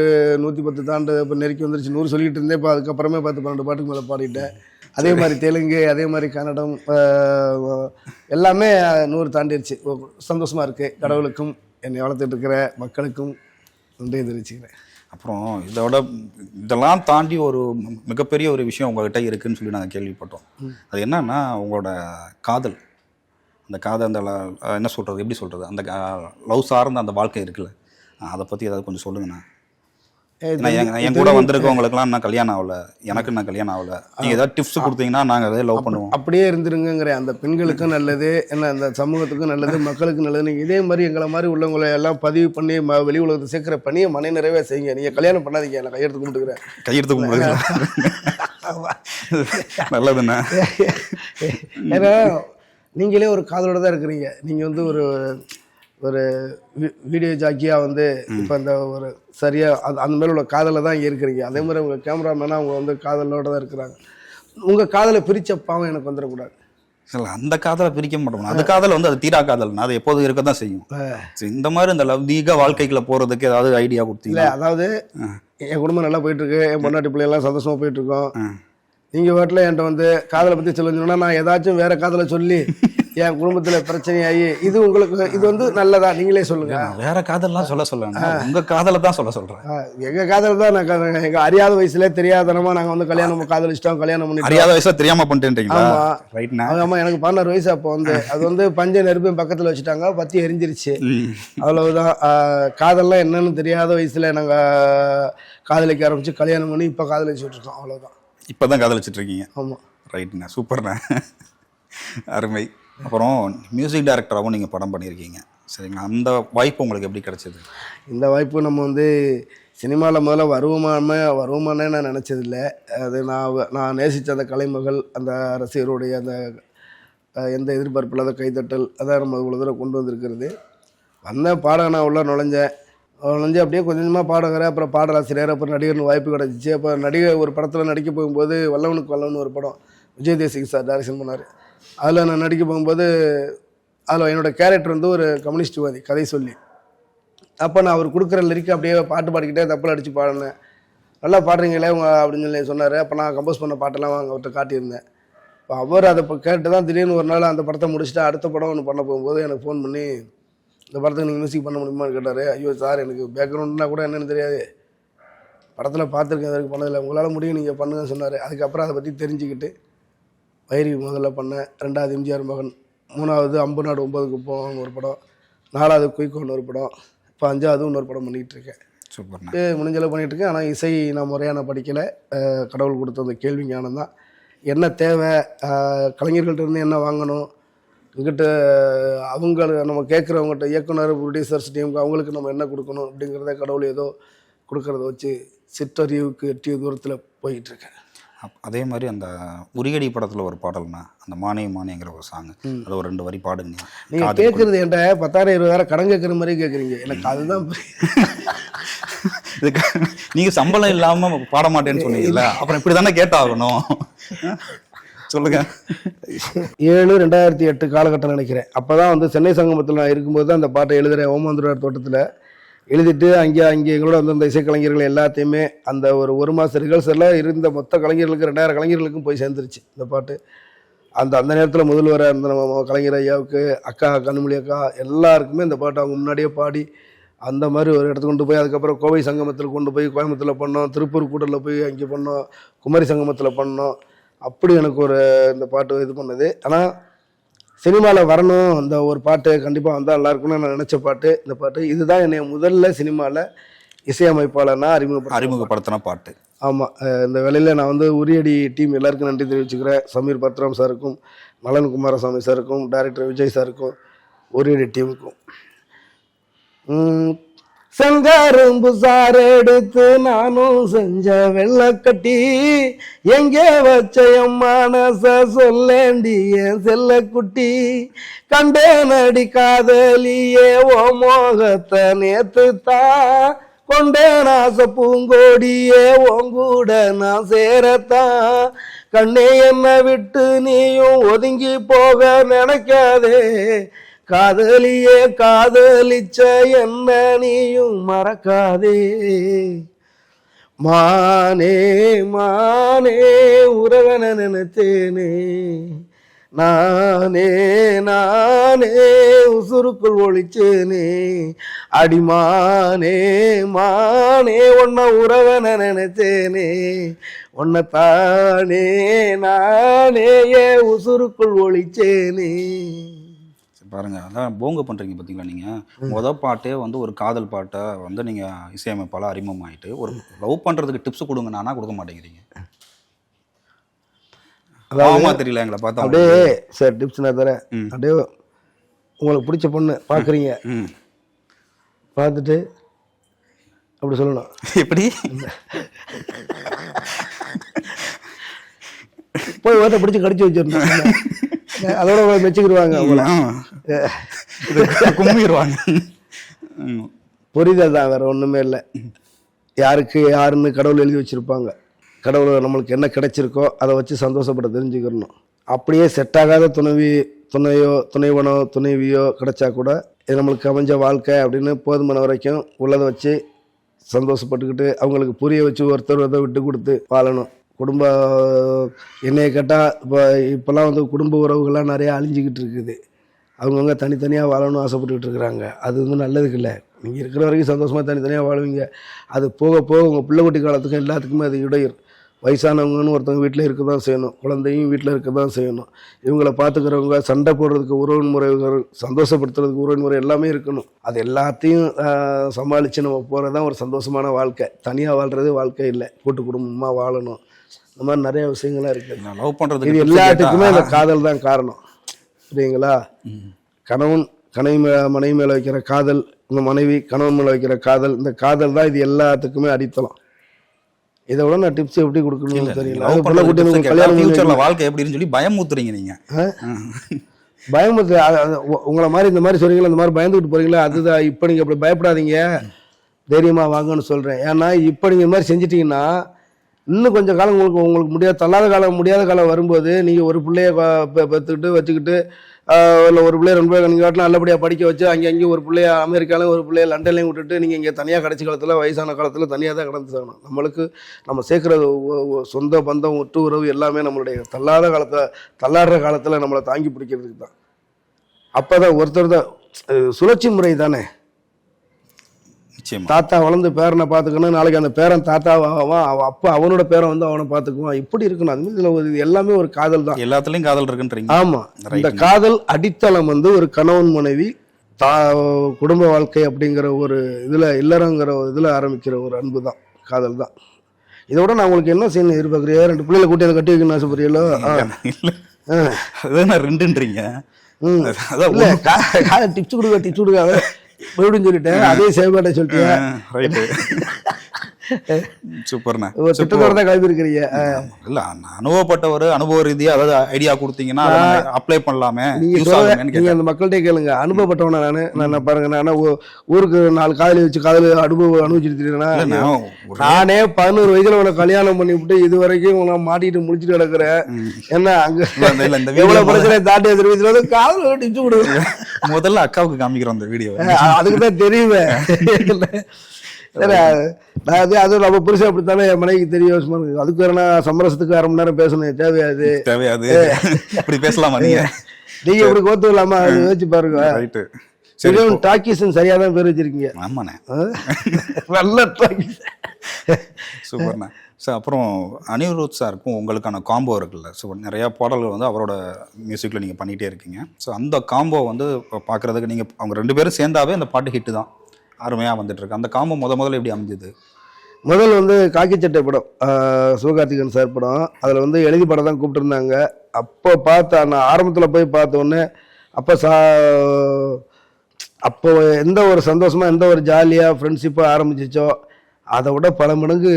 110 தாண்டு இப்போ நெருக்கி வந்துருச்சு. 100 சொல்லிகிட்டு இருந்தேன். இப்போ அதுக்கப்புறமே 10-12 பாட்டுக்கு மேலே பாடிட்டேன். அதே மாதிரி தெலுங்கு, அதே மாதிரி கன்னடம், எல்லாமே 100 தாண்டிடுச்சு. சந்தோஷமாக இருக்குது. கடவுளுக்கும் என்னை வளர்த்துட்டு இருக்கிற மக்களுக்கும் நன்றி தெரிவிச்சுக்கிறேன். அப்புறம் இதெல்லாம் தாண்டி ஒரு மிகப்பெரிய ஒரு விஷயம் உங்கள்கிட்ட இருக்குதுன்னு சொல்லி நாங்கள் கேள்விப்பட்டோம். அது என்னன்னா உங்களோட காதல். அந்த காதல், அந்த என்ன சொல்கிறது, எப்படி சொல்கிறது, அந்த லவ் சார்ந்த அந்த வாழ்க்கை இருக்குல்ல, அதை பற்றி ஏதாவது கொஞ்சம் சொல்லுங்கண்ணா. என் கூட வந்திருக்கவங்களுக்குலாம் நான் கல்யாணம் ஆகலை, எனக்கு நான் கல்யாணம் ஆகலை, நீங்கள் ஏதாவது டிப்ஸ் கொடுத்தீங்கன்னா நாங்கள் அதை லவ் பண்ணுவோம். அப்படியே இருந்துருங்கிற அந்த பெண்களுக்கும் நல்லது, என்ன அந்த சமூகத்துக்கும் நல்லது, மக்களுக்கும் நல்லது. நீங்கள் இதே மாதிரி எங்களை மாதிரி உள்ளவங்களை எல்லாம் பதிவு பண்ணி வெளி உலகத்தை சேர்க்குற பணியை மன நிறைவே செய்யுங்க. நீங்கள் கல்யாணம் பண்ணாதீங்க, நான் கையெடுத்து கும்பிட்டுக்கிறேன். கையெடுத்து கும்பிடுங்க. நல்லதுண்ணா. ஏன்னா நீங்களே ஒரு காதலோடு தான் இருக்கிறீங்க. நீங்கள் வந்து ஒரு வீடியோ ஜாக்கியாக வந்து இப்போ அந்த ஒரு சரியாக அந்த மேலே உள்ள காதலை தான் இங்கே இருக்கிறீங்க. அதே மாதிரி உங்கள் கேமராமேனாக அவங்க வந்து காதலோடு தான் இருக்கிறாங்க. உங்கள் காதலை பிரித்த பாவம் எனக்கு வந்துடக்கூடாது. இல்லை, அந்த காதலை பிரிக்க மாட்டோம். அந்த காதல் வந்து அது தீரா காதல்னா அது எப்போதும் இருக்க தான் செய்யும். இந்த மாதிரி இந்த லவ்தீக வாழ்க்கைக்குள்ள போகிறதுக்கு ஏதாவது ஐடியா கொடுத்தீங்க? இல்லை, அதாவது என் குடும்பம் நல்லா போயிட்டுருக்கு, என் பொண்டாட்டி பிள்ளையெல்லாம் சந்தோஷமாக போயிட்டுருக்கோம். நீங்கள் வீட்டில் என்கிட்ட வந்து காதலை பற்றி சொல்லுங்கன்னா நான் ஏதாச்சும் வேறு காதலை சொல்லி என் குடும்பத்தில் பிரச்சனையாகி இது உங்களுக்கு இது வந்து நல்லதா நீங்களே சொல்லுங்க. நான் வேற காதல்லாம் சொல்ல உங்க காதலை தான் சொல்றேன். எங்கள் காதல் தான் நான் எங்கள் அறியாத வயசுல தெரியாதனமா நாங்கள் வந்து கல்யாணம் காதலிச்சிட்டோம், கல்யாணம் பண்ணி அறியாத வயசுல தெரியாம பண்ணிட்டீங்களா? ரைட்னா ஆமாம், எனக்கு 16 வயசு. அப்போ வந்து அது வந்து பஞ்ச நெருப்பையும் பக்கத்தில் வச்சுட்டாங்க, பற்றி எரிஞ்சிருச்சு. அவ்வளவுதான். காதல்லாம் என்னன்னு தெரியாத வயசுல நாங்கள் காதலிக்க ஆரம்பிச்சு கல்யாணம் பண்ணி இப்போ காதலிச்சுட்டு இருக்கோம். அவ்வளோதான். இப்போதான் காதலிச்சுட்டு இருக்கீங்க? ஆமாம். ரைட்ண்ணா, சூப்பர்ண்ணா, அருமை. அப்புறம் மியூசிக் டைரக்டராகவும் நீங்கள் படம் பண்ணியிருக்கீங்க, சரிங்களா? அந்த வாய்ப்பு உங்களுக்கு எப்படி கிடைச்சது? இந்த வாய்ப்பு நம்ம வந்து சினிமாவில் முதல்ல வருவோமானே நான் நினச்சதில்லை. அது நான் நேசித்த அந்த கலைமகள், அந்த ரசிகருடைய அந்த எந்த எதிர்பார்ப்பு இல்லாத கைத்தட்டல், அதான் நம்ம இவ்வளோ தூரம் கொண்டு வந்திருக்கிறது. பாடம் நான் உள்ள நுழைஞ்சு அப்படியே கொஞ்சமாக பாடுகிறேன். அப்புறம் பாடலாசிரியர், அப்புறம் நடிகர்னு வாய்ப்பு கிடச்சிச்சு. அப்போ நடிகர் ஒரு படத்தில் நடிக்க போகும்போது வல்லவனுக்கு வல்லவன் ஒரு படம் விஜய் தேசிக் சார் டைரக்ஷன் பண்ணார். அதில் நான் நடிக்க போகும்போது அதில் என்னோடய கேரக்டர் வந்து ஒரு கம்யூனிஸ்ட்வாதி கதை சொல்லி. அப்போ நான் அவர் கொடுக்குற லிரிக்கு அப்படியே பாட்டு பாடிக்கிட்டே தப்பில் அடித்து பாடினேன். நல்லா பாடுறீங்களே அப்படின்னு சொல்லி சொன்னார். அப்போ நான் கம்போஸ் பண்ண பாட்டெல்லாம் அவர்கிட்ட காட்டியிருந்தேன். இப்போ அவர் அதை கேட்டு தான் திடீர்னு ஒரு நாள் அந்த படத்தை முடிச்சுட்டு அடுத்த படம் ஒன்று பண்ண போகும்போது எனக்கு ஃபோன் பண்ணி இந்த படத்துக்கு நீங்கள் மியூசிக் பண்ண முடியுமான்னு கேட்டார். ஐயோ சார், எனக்கு பேக்ரவுண்ட்னா கூட என்னென்னு தெரியாது, படத்தில் பார்த்துருக்கேன், அதுக்கு பண்ணதில்லை, உங்களால் முடியும், நீங்கள் பண்ணுங்கன்னு சொன்னார். அதுக்கப்புறம் அதை பற்றி தெரிஞ்சுக்கிட்டு வைரி முதல்ல பண்ணேன், 2வது எம்ஜிஆர் மகன், 3வது அம்பு நாடு 9க்கு போகணும்னு ஒரு படம், 4வது குயிக்கோன்னு ஒரு படம், இப்போ 5வது இன்னொரு படம் பண்ணிகிட்ருக்கேன். சூப்பர். முடிஞ்சளவு பண்ணிகிட்ருக்கேன். ஆனால் இசை நான் முறையாக நான் படிக்கலை. கடவுள் கொடுத்த அந்த கேள்வி ஞானம் தான். என்ன தேவை, கலைஞர்கள்ட்ட இருந்து என்ன வாங்கணும், இங்கிட்ட அவங்க நம்ம கேட்குறவங்ககிட்ட இயக்குனர், ப்ரொடியூசர்ஸ் டீமுக்கு அவங்களுக்கு நம்ம என்ன கொடுக்கணும் அப்படிங்கிறத கடவுள் ஏதோ கொடுக்கறத வச்சு சிற்றறிவுக்கு எட்டிய தூரத்தில் போயிட்டுருக்கேன். அதே மாதிரி அந்த உரியடி படத்தில் ஒரு பாடல்னா அந்த மானே மானேங்கிற ஒரு சாங், அது ஒரு 2 வரி பாடுங்க. நீங்கள் கேட்குறது என்கிட்ட 10,000 20,000 கடன் கேட்குற மாதிரி கேட்குறீங்க. எனக்கு அதுதான் இதுக்கு நீங்கள் சம்பளம் இல்லாமல் பாட மாட்டேன்னு சொன்னீங்கல்ல, அப்புறம் இப்படி தானே கேட்டாகணும். சொல்லுங்க. 7/2008 காலகட்டம் நினைக்கிறேன். அப்போ தான் வந்து சென்னை சங்கமத்தில் நான் இருக்கும்போது தான் அந்த பாட்டை எழுதுகிறேன். ஓமாந்துரார் தோட்டத்தில் எழுதிட்டு அங்கே எங்களோட வந்து அந்த இசைக்கலைஞர்கள் எல்லாத்தையுமே அந்த ஒரு மாதம் ரிஹர்சலில் இருந்த மொத்த கலைஞர்களுக்கு 2000 கலைஞர்களுக்கும் போய் சேர்ந்துருச்சு இந்த பாட்டு. அந்த நேரத்தில் முதல்வராக இருந்த நம்ம கலைஞர் ஐயாவுக்கு, அக்கா கண்ணுமொழி அக்கா எல்லாருக்குமே இந்த பாட்டு அவங்க முன்னாடியே பாடி அந்த மாதிரி ஒரு இடத்துக்கு கொண்டு போய், அதுக்கப்புறம் கோவை சங்கமத்தில் கொண்டு போய் கோயம்புத்தூரில் பண்ணோம், திருப்பூர் கூடலில் போய் அங்கே பண்ணோம், குமரி சங்கமத்தில் பண்ணோம். அப்படி எனக்கு இந்த பாட்டு இது பண்ணது. ஆனால் சினிமாவில் வரணும், அந்த ஒரு பாட்டு கண்டிப்பாக வந்தால் நல்லாயிருக்குன்னு நான் நினச்ச பாட்டு இந்த பாட்டு. இதுதான் என்னை முதல்ல சினிமாவில் இசையமைப்பாளர்னா அறிமுகப்படுத்தின பாட்டு. ஆமாம். இந்த வேலையில் நான் வந்து உரியடி டீம் எல்லாருக்கும் நன்றி தெரிவிச்சுக்கிறேன். சமீர் பத்ராம் சாருக்கும், நலன் குமாரசாமி சாருக்கும், டைரக்டர் விஜய் சாருக்கும், உரியடி டீமுக்கும். செங்கரும்பு சாறு எடுத்து நானும் செஞ்ச வெள்ளக்கட்டி, எங்கே வச்ச என் மனச சொல்லேண்டிய செல்லக்குட்டி, கண்டே நடி காதலியே ஓ மோகத்தை நேத்து தான், கொண்டேன் ஆசை பூங்கோடியே ஓங்கூட நான் சேரத்தான், கண்ணே என்னை விட்டு நீயும் ஒதுங்கி போக நினைக்காதே, காதலியே காதலிச்ச என்ன நீயும் மறக்காதே, மானே மானே உறவன நினைத்தேனே, நானே நானே உசுருக்குள் ஒழிச்சேனே, அடிமானே மானே உன்னை உறவன நினைத்தேனே, உன்னை தானே நானே உசுருக்குள் ஒழிச்சேனே. பாருங்க, அதான் போங்க பண்றீங்க பார்த்தீங்களா? நீங்கள் மொதல் பாட்டே வந்து ஒரு காதல் பாட்டை வந்து நீங்கள் இசையமைப்பால் அறிமுகமாயிட்டு ஒரு லவ் பண்ணுறதுக்கு டிப்ஸ் கொடுங்க, நானா கொடுக்க மாட்டேங்கிறீங்க. அதான் தெரியல எங்களை பார்த்தா அப்படியே சார் டிப்ஸ் நான் தரேன். அப்படியே உங்களுக்கு பிடிச்ச பொண்ணு பார்க்குறீங்க, பார்த்துட்டு அப்படி சொல்லணும். எப்படி போய் ஓட்ட பிடிச்சி கடிச்சு வச்சிடணும், அதோட மெச்சுக்கிடுவாங்க, கும்பிடுவாங்க. புரிதல் தான், வேற ஒன்றுமே இல்லை. யாருக்கு யாருன்னு கடவுள் எழுதி வச்சுருப்பாங்க. கடவுள் நம்மளுக்கு என்ன கிடைச்சிருக்கோ அதை வச்சு சந்தோஷப்பட தெரிஞ்சுக்கிறணும். அப்படியே செட் ஆகாத துணையோ துணைவனோ துணைவியோ கிடைச்சா கூட இது நம்மளுக்கு அமைஞ்ச வாழ்க்கை அப்படின்னு போதுமான வரைக்கும் உள்ளதை வச்சு சந்தோஷப்பட்டுக்கிட்டு அவங்களுக்கு புரிய வச்சு ஒருத்தர் விட்டு கொடுத்து வாழணும். குடும்ப என்னைய கேட்டால் இப்போல்லாம் வந்து குடும்ப உறவுகள்லாம் நிறையா அழிஞ்சிக்கிட்டு இருக்குது. அவங்கவுங்க தனித்தனியாக வாழணும்னு ஆசைப்பட்டுக்கிட்டு இருக்கிறாங்க. அது வந்து நல்லதுக்கு இல்லை. நீங்கள் இருக்கிற வரைக்கும் சந்தோஷமாக தனித்தனியாக வாழுவீங்க. அது போக போக உங்கள் பிள்ளை குட்டி காலத்துக்கும் எல்லாத்துக்குமே அது இடையூறு. வயசானவங்கன்னு ஒருத்தவங்க வீட்டில் இருக்க தான் செய்யணும், குழந்தையும் வீட்டில் இருக்க தான் செய்யணும். இவங்களை பார்த்துக்கிறவங்க, சண்டை போடுறதுக்கு உறவு முறைகள், சந்தோஷப்படுத்துறதுக்கு உறவு முறை எல்லாமே இருக்கணும். அது எல்லாத்தையும் சமாளித்து நம்ம போகிறது தான் ஒரு சந்தோஷமான வாழ்க்கை. தனியாக வாழ்கிறது வாழ்க்கை இல்லை, கூட்டு குடும்பமாக வாழணும். இந்த மாதிரி நிறைய விஷயங்கள்லாம் இருக்குது. லவ் பண்ணுறது இது எல்லாத்துக்குமே அந்த காதல் தான் காரணம். புரியுங்களா? கணவன் மனைவி மேலே வைக்கிற காதல், இந்த மனைவி கணவன் மேலே வைக்கிற காதல், இந்த காதல் தான் இது எல்லாத்துக்குமே அடித்தளம். இதை விட நான் டிப்ஸ் எப்படி கொடுக்கணும்னு தெரியல. கல்யாணம் வாழ்க்கை எப்படின்னு சொல்லி பயமுத்துறீங்க நீங்க. பயமுத்து உங்களை மாதிரி இந்த மாதிரி சொல்றீங்களா, இந்த மாதிரி பயந்துக்கிட்டு போறீங்களா, அதுதான். இப்போ நீங்க அப்படி பயப்படாதீங்க, தைரியமா வாங்கன்னு சொல்றேன். ஏன்னா இப்போ நீங்க இந்த மாதிரி செஞ்சிட்டீங்கன்னா இன்னும் கொஞ்சம் காலம் உங்களுக்கு முடியாத காலம் வரும்போது நீங்கள் ஒரு பிள்ளைய பெற்றுக்கிட்டு வச்சுக்கிட்டு இல்லை ஒரு பிள்ளைய 2 பிள்ளைய நீங்கள் காட்டில் நல்லபடியாக படிக்க வச்சு அங்கேயும் ஒரு பிள்ளைய அமெரிக்காலையும் ஒரு பிள்ளைய லண்டன்லையும் விட்டுட்டு நீங்கள் இங்கே தனியாக கடைசி காலத்தில் வயசான காலத்தில் தனியாக தான் கடந்து சாகணும். நம்மளுக்கு நம்ம சேர்க்குற சொந்த பந்தம் ஒட்டு உறவு எல்லாமே நம்மளுடைய தள்ளாடுற காலத்தில் நம்மளை தாங்கி பிடிக்கிறதுக்கு தான். அப்போ தான் ஒருத்தர் தான் சுழற்சி முறை தானே. தாத்தா வளர்ந்து பேரனை பார்த்துக்கணும், நாளைக்கு அந்த பேரன் தாத்தாவான், அப்போ அவனோட பேரன் வந்து அவனை பார்த்துக்குவான். இப்படி இருக்கணும். அது மாதிரி இது எல்லாமே ஒரு காதல் தான். எல்லாத்துலயும் காதல் இருக்குன்றீங்க. ஆமா, இந்த காதல் அடித்தளம் வந்து ஒரு கணவன் மனைவி குடும்ப வாழ்க்கை அப்படிங்கிற ஒரு இல்லறங்கிற ஒரு இதுல ஆரம்பிக்கிற ஒரு அன்பு தான், காதல் தான். இதை விட நான் உங்களுக்கு என்ன செய்யணும் எதிர்பார்க்குறியா? 2 பிள்ளைகளை கூட்டி அதை கட்டி வைக்கணும்னு ஆசைப்படுறீங்களோ? அதான் 2ன்றீங்க. டிப்ஸ் கொடுக்காத மறுபடியும் சொல்லிட்டேன், அதே சேவ் சொல்லிட்டேன். சூப்பர்ண்ணா. திட்டத்தோட தான் கிளம்பி இருக்கிறீங்க. இல்ல அனுபவப்பட்ட அனுபவ ரீதியா அதாவது ஐடியா கொடுத்தீங்கன்னா அப்ளை பண்ணலாமே. நீங்க அந்த மக்கள்கிட்ட கேளுங்க. அனுபவப்பட்டவனா நான் பாருங்க, நான் ஊருக்கு 4 காதலி வச்சு அனுபவிச்சிருக்கேன்னா, நானே 11 வயதுல உன கல்யாணம் பண்ணிவிட்டு இது வரைக்கும் உன மாட்டிட்டு முடிச்சுட்டு கிடக்குறேன். என்ன அங்க எவ்வளவு பிரச்சனை தாண்டி எதிர்த்து காதல் டிச்சு கொடுங்க. முதல்ல அக்காவுக்கு காமிக்கிறோம் அந்த வீடியோ. அதுக்குதான் தெரியுமே. அது நம்ம புருஷன் அப்படித்தானே என் மனைவிக்கு தெரியும். அதுக்கு வேற சமரசத்துக்கு 1/2 மணி நேரம் பேசணும். தேவையாது இப்படி பேசலாமா? நீங்க இப்படி கோத்து இல்லாம அது யோசிச்சு பாருங்க. டாக்கீஸ் சரியா தான் பேர் வச்சிருக்கீங்க. ஆமாண்ணே, நல்ல டாக்கீஸ். சூப்பர்ண்ணா. சார், அப்புறம் அனிருத் சாருக்கும் உங்களுக்கான காம்போ இருக்குல்ல. ஸோ நிறையா பாடல்கள் வந்து அவரோட மியூசிக்கில் நீங்கள் பண்ணிகிட்டே இருக்கீங்க. ஸோ அந்த காம்போ வந்து பார்க்குறதுக்கு நீங்கள் அவங்க 2 பேரும் சேர்ந்தாவே அந்த பாட்டு ஹிட்டு தான், அருமையாக வந்துட்டுருக்கு. அந்த காம்போ முதல்ல எப்படி அமைஞ்சது? முதல் வந்து காக்கி சட்டை படம், சிவகார்த்திகேயன் சார் படம். அதில் வந்து எழுதி படம் தான் கூப்பிட்டுருந்தாங்க. அப்போ நான் ஆரம்பத்தில் போய் பார்த்தோன்னே அப்போ எந்த ஒரு சந்தோஷமாக எந்த ஒரு ஜாலியாக ஃப்ரெண்ட்ஷிப்பாக ஆரம்பிச்சிச்சோ அதை விட பல மடங்கு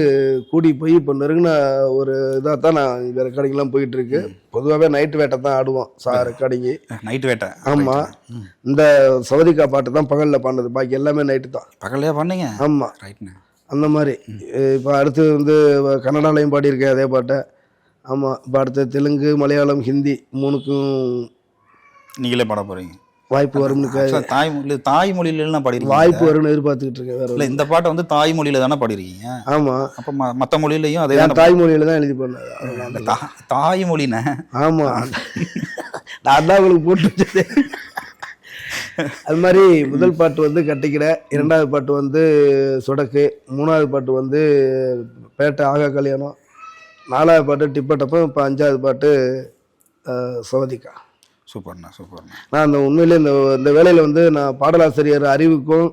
கூடி போய் இப்போ நெருங்கின ஒரு இதாக தான் நான் இந்த ரெக்கார்டிங்லாம் போயிட்டுருக்கு. பொதுவாகவே நைட்டு வேட்டை தான் ஆடுவோம் ரெக்கார்டிங்கு. நைட்டு வேட்டை? ஆமாம். இந்த சவதிக்கா பாட்டு தான் பகலில் பாடினது, பாக்கி எல்லாமே நைட்டு தான். பகல்லையா பண்ணீங்க? ஆமாம், ரைட்ண்ணே. அந்த மாதிரி. இப்போ அடுத்து வந்து கன்னடாலையும் பாடியிருக்கேன் அதே பாட்டை. ஆமாம், இப்போ அடுத்து தெலுங்கு, மலையாளம், ஹிந்தி 3க்கும் நீங்களே பாட போகிறீங்க? வாய்ப்பு வரும்னு தாய்மொழியில பாடிருக்கீங்க? வாய்ப்பு வரும்னு எதிர்பார்த்துக்கிட்டு இருக்கேன். வேற இல்லை, இந்த பாட்டை வந்து தாய்மொழியில தானே பாடிருக்கீங்க? ஆமா. அப்ப மற்ற மொழியிலையும் அதே தாய்மொழியில தான் எழுதி பண்ணேன். தாய்மொழிண்ணே? ஆமா, நான் தான் உங்களுக்கு போட்டு. அது மாதிரி முதல் பாட்டு வந்து கட்டிக்கிற, 2வது பாட்டு வந்து சொடக்கு, 3வது பாட்டு வந்து பேட்டை ஆகா கல்யாணம், 4வது பாட்டு டிப்பட்டப்போ, இப்போ 5வது பாட்டு சவதிக்கா. சூப்பர்ண்ணா, சூப்பர்ண்ணா. நான் அந்த உண்மையிலே இந்த வேலையில் வந்து நான் பாடலாசிரியர் அறிவுக்கும்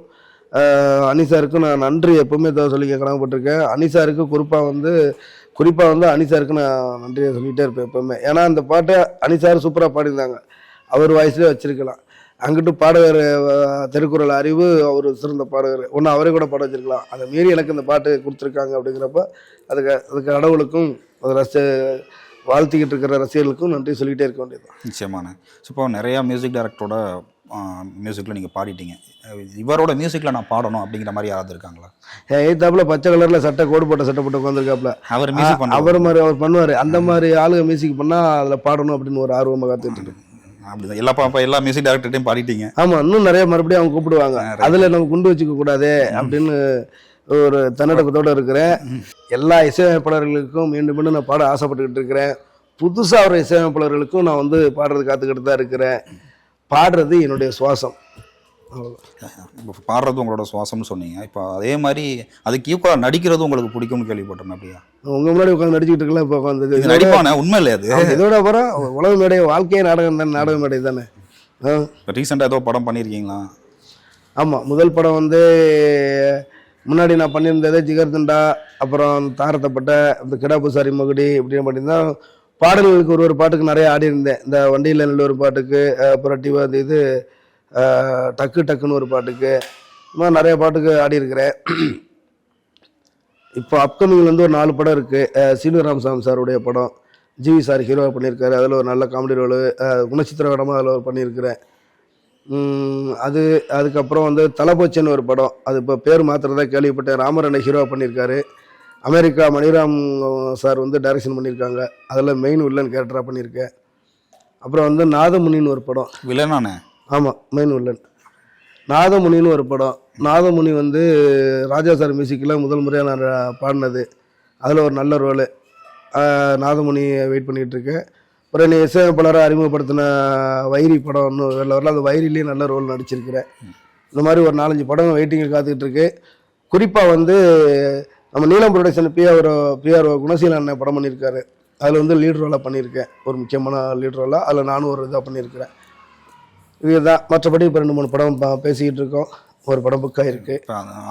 அனிசாருக்கும் நான் நன்றி எப்பவுமே சொல்லிக்க கடமைப்பட்டிருக்கேன். அனிசாருக்கு குறிப்பாக வந்து அனிசாருக்கு நான் நன்றியை சொல்லிகிட்டே இருப்பேன் எப்பவுமே. ஏன்னா அந்த பாட்டை அனிசார் சூப்பராக பாடியிருந்தாங்க, அவர் வாய்ஸ்லேயே வச்சிருக்கலாம். அங்கிட்டு பாடகர் திருக்குறள் அறிவு, அவர் சிறந்த பாடகர், ஒன்று அவரே கூட பாட வச்சிருக்கலாம். அதை மீறி எனக்கு இந்த பாட்டு கொடுத்துருக்காங்க. அப்படிங்கிறப்ப அதுக்கு கடவுளுக்கும் வாழ்த்திக்கிட்டு இருக்கிற ரசிகர்களுக்கும் நன்றி சொல்லிக்கிட்டே இருக்க வேண்டியது. நிச்சயமான. இப்போ நிறையா மியூசிக் டைரக்டரோட மியூசிக்கில் நீங்கள் பாடிட்டீங்க. இவரோட மியூசிக்கில் நான் பாடணும் அப்படிங்கிற மாதிரி யாராவது இருக்காங்களா? எய்தாப்புல பச்சை கலரில் கோடு போட்ட சட்டை போட்டு உட்காந்துருக்காப்புல, அவர் மியூசிக் அவர் மாதிரி அவர் பண்ணுவார். அந்த மாதிரி ஆளுங்க மியூசிக் பண்ணால் அதில் பாடணும் அப்படின்னு ஒரு ஆர்வமாக காத்துட்டு இருக்கு. அப்படிதான் எல்லா மியூசிக் டைரக்டர்ட்டையும் பாடிட்டீங்க? ஆமாம், இன்னும் நிறைய மறுபடியும் அவங்க கூப்பிடுவாங்க. அதில் நம்ம குண்டு வச்சுக்க கூடாது அப்படின்னு ஒரு தன்னடக்கத்தோடு இருக்கிறேன். எல்லா இசையமைப்பாளர்களுக்கும் மீண்டும் மீண்டும் நான் பாட ஆசைப்பட்டுக்கிட்டு இருக்கிறேன். புதுசாக ஒரு இசையமைப்பாளர்களுக்கும் நான் வந்து பாடுறது காத்துக்கிட்டு தான் இருக்கிறேன். பாடுறது என்னுடைய சுவாசம். இப்போ பாடுறது உங்களோட சுவாசம்னு சொன்னீங்க. இப்போ அதே மாதிரி அதுக்கு ஈக்குவலாக நடிக்கிறது உங்களுக்கு பிடிக்கும்னு கேள்விப்பட்டேன். அப்படியா? உங்கள் முன்னாடி உட்காந்து நடிச்சுக்கிட்டு இருக்கலாம். இப்போ உட்காந்து நடிப்பானே, உண்மை இல்லை அது? இதோட அப்புறம் உலக மேடை, வாழ்க்கையே நாடகம் தானே, நாடக மேடை தானே. இப்போ ரீசெண்டாக ஏதோ படம் பண்ணியிருக்கீங்களா? ஆமாம், முதல் படம் வந்து முன்னாடி நான் பண்ணியிருந்தது ஜிகர்தண்டா, அப்புறம் தாரத்தப்பட்ட, இந்த கிடாபுசாரி மகுடி இப்படின்னு பண்ணியிருந்தேன். பாடல்களுக்கு ஒரு பாட்டுக்கு நிறைய ஆடி இருந்தேன். இந்த வண்டியில் நல்ல ஒரு பாட்டுக்கு, அப்புறம் இது டக்கு டக்குன்னு ஒரு பாட்டுக்கு, இந்த மாதிரி நிறைய பாட்டுக்கு ஆடி இருக்கிறேன். இப்போ அப்கமிங்கில் வந்து ஒரு 4 படம் இருக்குது. சீனு ராமசாமி சாருடைய படம், ஜிவி சார் ஹீரோவாக பண்ணியிருக்காரு. அதில் ஒரு நல்ல காமெடி ரோலு, குணச்சித்திர படமாக அதில் பண்ணியிருக்கிறேன். அதுக்கப்புறம் வந்து தலபோச்சன்னு ஒரு படம், அது இப்போ பேர் மாத்திரதா கேள்விப்பட்டேன். ராமரண்ண ஹீரோவாக பண்ணியிருக்காரு. அமெரிக்கா மணிராம் சார் வந்து டைரக்ஷன் பண்ணியிருக்காங்க. அதில் மெயின் வில்லன் கேரக்டராக பண்ணியிருக்கேன். அப்புறம் வந்து நாதமுனின்னு ஒரு படம். வில்லனானே? ஆமாம், மெயின் வில்லன். நாதமுனின்னு ஒரு படம். நாதமுனி வந்து ராஜா சார் மியூசிக்கில் முதல் முறையாக நான் பாடினது. அதில் ஒரு நல்ல ரோலு. நாதமுனி வெயிட் பண்ணிகிட்டு இருக்கேன். அப்புறம் நீ இசையமைப்பாளரை அறிமுகப்படுத்தின வைரி படம் ஒன்று வரல, அந்த வைரிலேயே நல்ல ரோல் நடிச்சிருக்கிறேன். இந்த மாதிரி ஒரு 4-5 படம் வெயிட்டிங்கில் காத்துக்கிட்டு இருக்கு. குறிப்பாக வந்து நம்ம நீலம் ப்ரொடக்ஷன் பிஆர் குணசீலன் அண்ணன் படம் பண்ணியிருக்காரு. அதில் வந்து லீட் ரோலாக பண்ணியிருக்கேன், ஒரு முக்கியமான லீட் ரோலாக. அதில் நானும் ஒரு இதாக பண்ணியிருக்கிறேன். இதுதான். மற்றபடி இப்போ 2-3 படம் பேசிக்கிட்டு இருக்கோம். ஒரு படம் புக் ஆகிருக்கு.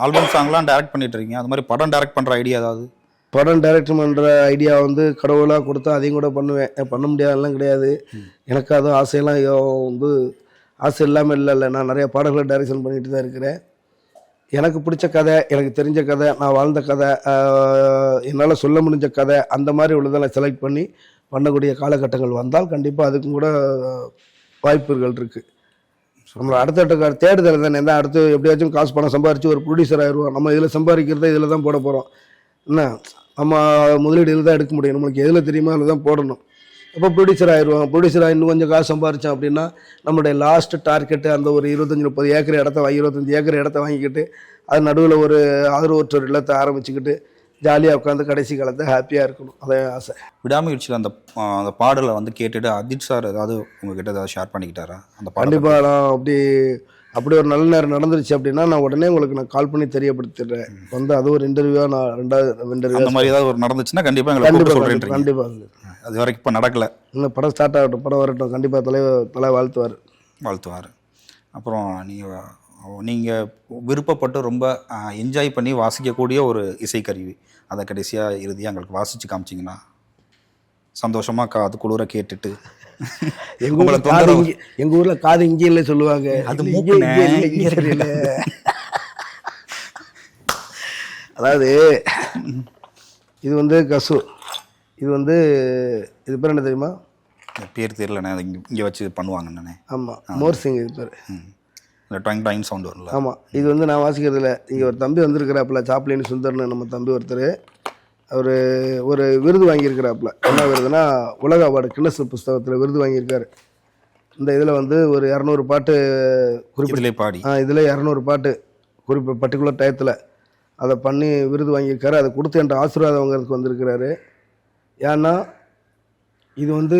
ஆல்பம் சாங்லாம் டைரக்ட் பண்ணிட்டு இருக்கீங்க. அது மாதிரி படம் டைரக்ட் பண்ணுற ஐடியா ஏதாவது? படம் டைரக்ட் பண்ணுற ஐடியா வந்து கடவுளாக கொடுத்தா அதையும் கூட பண்ணுவேன். பண்ண முடியாதெல்லாம் கிடையாது. எனக்கு அதுவும் ஆசையெல்லாம் வந்து ஆசை இல்லாமல் இல்லை. நான் நிறைய பாடல்களை டைரக்ஷன் பண்ணிட்டு தான் இருக்கிறேன். எனக்கு பிடிச்ச கதை, எனக்கு தெரிஞ்ச கதை, நான் வாழ்ந்த கதை, என்னால் சொல்ல முடிஞ்ச கதை, அந்த மாதிரி உள்ளதெல்லாம் செலக்ட் பண்ணி பண்ணக்கூடிய காலகட்டங்கள் வந்தால் கண்டிப்பாக அதுக்கும் கூட வாய்ப்புகள் இருக்குது. நம்மளை அடுத்த தேடுதல் தானே. எந்த அடுத்து எப்படியாச்சும் காசு பணம் சம்பாரித்து ஒரு ப்ரொடியூசர் ஆயிடுவோம். நம்ம இதில் சம்பாதிக்கிறத இதில் தான் போட போகிறோம். என்ன, நம்ம முதலீடு இதில் தான் எடுக்க முடியும். நம்மளுக்கு எதில் தெரியுமோ அதில் தான் போடணும். அப்போ ப்ரொடியூசர் ஆயிடுவோம். ப்ரொடியூசராக இன்னும் கொஞ்சம் காசு சம்பாரித்தோம் அப்படின்னா நம்மளுடைய லாஸ்ட் டார்கெட்டு அந்த ஒரு 25-30 ஏக்கர் இடத்த 25 ஏக்கர் இடத்த வாங்கிக்கிட்டு அது நடுவில் ஒரு ஆதரவற்ற ஒரு இல்லத்தை ஆரம்பிச்சுக்கிட்டு ஜாலியாக உட்காந்து கடைசி காலத்தை ஹாப்பியாக இருக்கணும். அதே ஆசை. விடாமுயற்சியில் அந்த பாடலை வந்து கேட்டுட்டு அஜித் சார் ஏதாவது உங்ககிட்ட ஏதாவது ஷேர் பண்ணிக்கிட்டாரா? அந்த கண்டிப்பாக நான் அப்படி ஒரு நல்ல நேரம் நடந்துருச்சு அப்படின்னா நான் உடனே உங்களுக்கு நான் கால் பண்ணி தெரியப்படுத்திடுறேன். வந்து அது ஒரு இன்டர்வியூவாக நான் 2வது இன்டர்வியூ அந்த மாதிரி ஏதாவது ஒரு நடந்துச்சுன்னா கண்டிப்பாக கண்டிப்பாக. அது வரைக்கும் இப்போ நடக்கலை. இன்னும் படம் ஸ்டார்ட் ஆகட்டும், படம் வரட்டும். கண்டிப்பாக தலை வாழ்த்துவார். அப்புறம் நீங்கள் விருப்பப்பட்டு ரொம்ப என்ஜாய் பண்ணி வாசிக்கக்கூடிய ஒரு இசைக்கருவி, அதை கடைசியாக இறுதியாக எங்களுக்கு வாசித்து காமிச்சிங்கன்னா சந்தோஷமாக காது குளிர கேட்டுட்டு. எங்க ஊர்ல காது இங்கே இல்லை சொல்லுவாங்க. அது அதாவது இது வந்து கசு, இது பேர் என்ன தெரியுமா? பேர் தெரியலண்ணே. அது இங்கே வச்சு பண்ணுவாங்கண்ணே. ஆமாம், மோர்சிங் இது பேர். இந்த டாங் டாங் சவுண்ட் வரும்ல. ஆமாம், இது வந்து நான் வாசிக்கிறது இல்லை. இங்கே ஒரு தம்பி வந்திருக்கிறாப்புல, சாப்ளின் சுந்தர்னு நம்ம தம்பி ஒருத்தர். அவர் ஒரு விருது வாங்கியிருக்கிறாப்புல. என்ன விருதுனா உலக அவார்டு, கின்னஸ் புஸ்தகத்தில் விருது வாங்கியிருக்காரு. இந்த இதில் வந்து ஒரு 200 பாட்டு குறிப்பிட்ட பாடி, இதில் 200 பாட்டு குறிப்பிட்ட பர்டிகுலர் டயத்தில் அதை பண்ணி விருது வாங்கியிருக்காரு. அதை கொடுத்து என்ற ஆசீர்வாதம் வாங்கிறதுக்கு வந்திருக்கிறாரு. ஏன்னா இது வந்து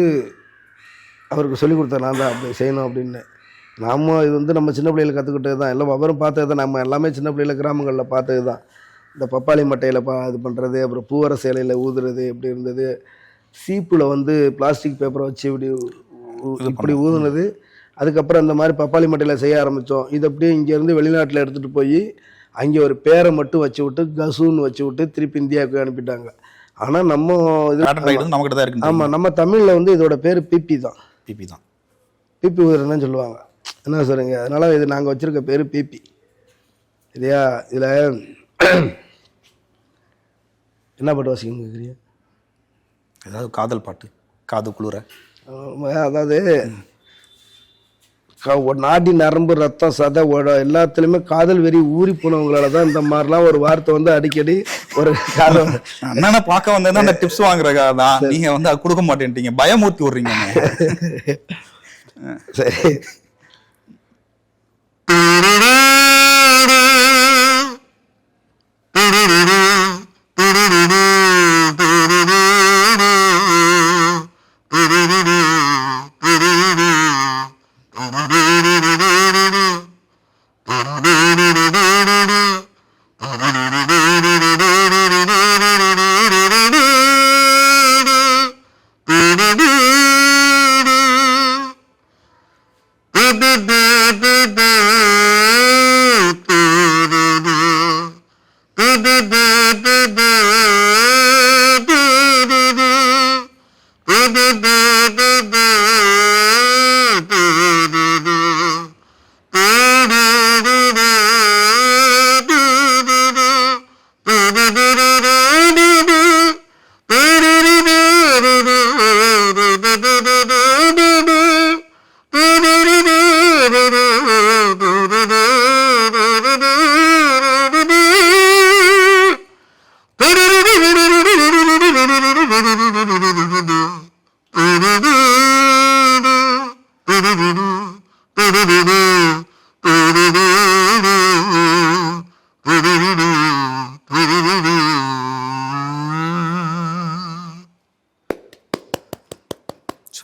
அவருக்கு சொல்லிக் கொடுத்தார், நான் தான் அப்படி செய்யணும் அப்படின்னு. இது வந்து நம்ம சின்ன பிள்ளைகளை கற்றுக்கிட்டது தான். எல்லாம் அவரும் பார்த்தது தான். நம்ம எல்லாமே சின்ன பிள்ளைல கிராமங்களில் பார்த்தது தான். இந்த பப்பாளி மட்டையில் இது பண்ணுறது, அப்புறம் பூவர சேலையில் ஊதுறது எப்படி இருந்தது, சீப்பில் வந்து பிளாஸ்டிக் பேப்பரை வச்சு இப்படி ஊதுனது. அதுக்கப்புறம் இந்த மாதிரி பப்பாளி மட்டையில் செய்ய ஆரம்பித்தோம். இது அப்படியே இங்கேருந்து வெளிநாட்டில் எடுத்துகிட்டு போய் அங்கே ஒரு பேரை மட்டும் வச்சு விட்டு கசுன்னு வச்சு விட்டு திருப்பி இந்தியாவுக்கு அனுப்பிட்டாங்க. ஆனால் நம்ம நம்மகிட்ட தான் இருக்கு. ஆமாம், நம்ம தமிழில் வந்து இதோட பேர் பிபி தான். பிபி ஊதுறதுன்னு சொல்லுவாங்க. என்ன சொல்கிறீங்க? அதனால் இது நாங்கள் வச்சுருக்க பேர் பிபி. இல்லையா? இதில் என்ன பாட்டு வாசிக்கணும் கேட்குறீங்க? ஏதாவது காதல் பாட்டு, காது குளிர. அதாவது நாடி நரம்பு ரத்தம் சதை எல்லாத்துலேயுமே காதல் வெறி ஊறி போனவங்களால தான் இந்த மாதிரிலாம் ஒரு வார்த்தை வந்து அடிக்கடி ஒரு காதல் என்னென்ன பார்க்க வந்தேன்னா அந்த டிப்ஸ் வாங்குறக்கா தான் நீங்கள் வந்து அது கொடுக்க மாட்டேன்ட்டீங்க, பயமூர்த்தி விட்றீங்க. சரி,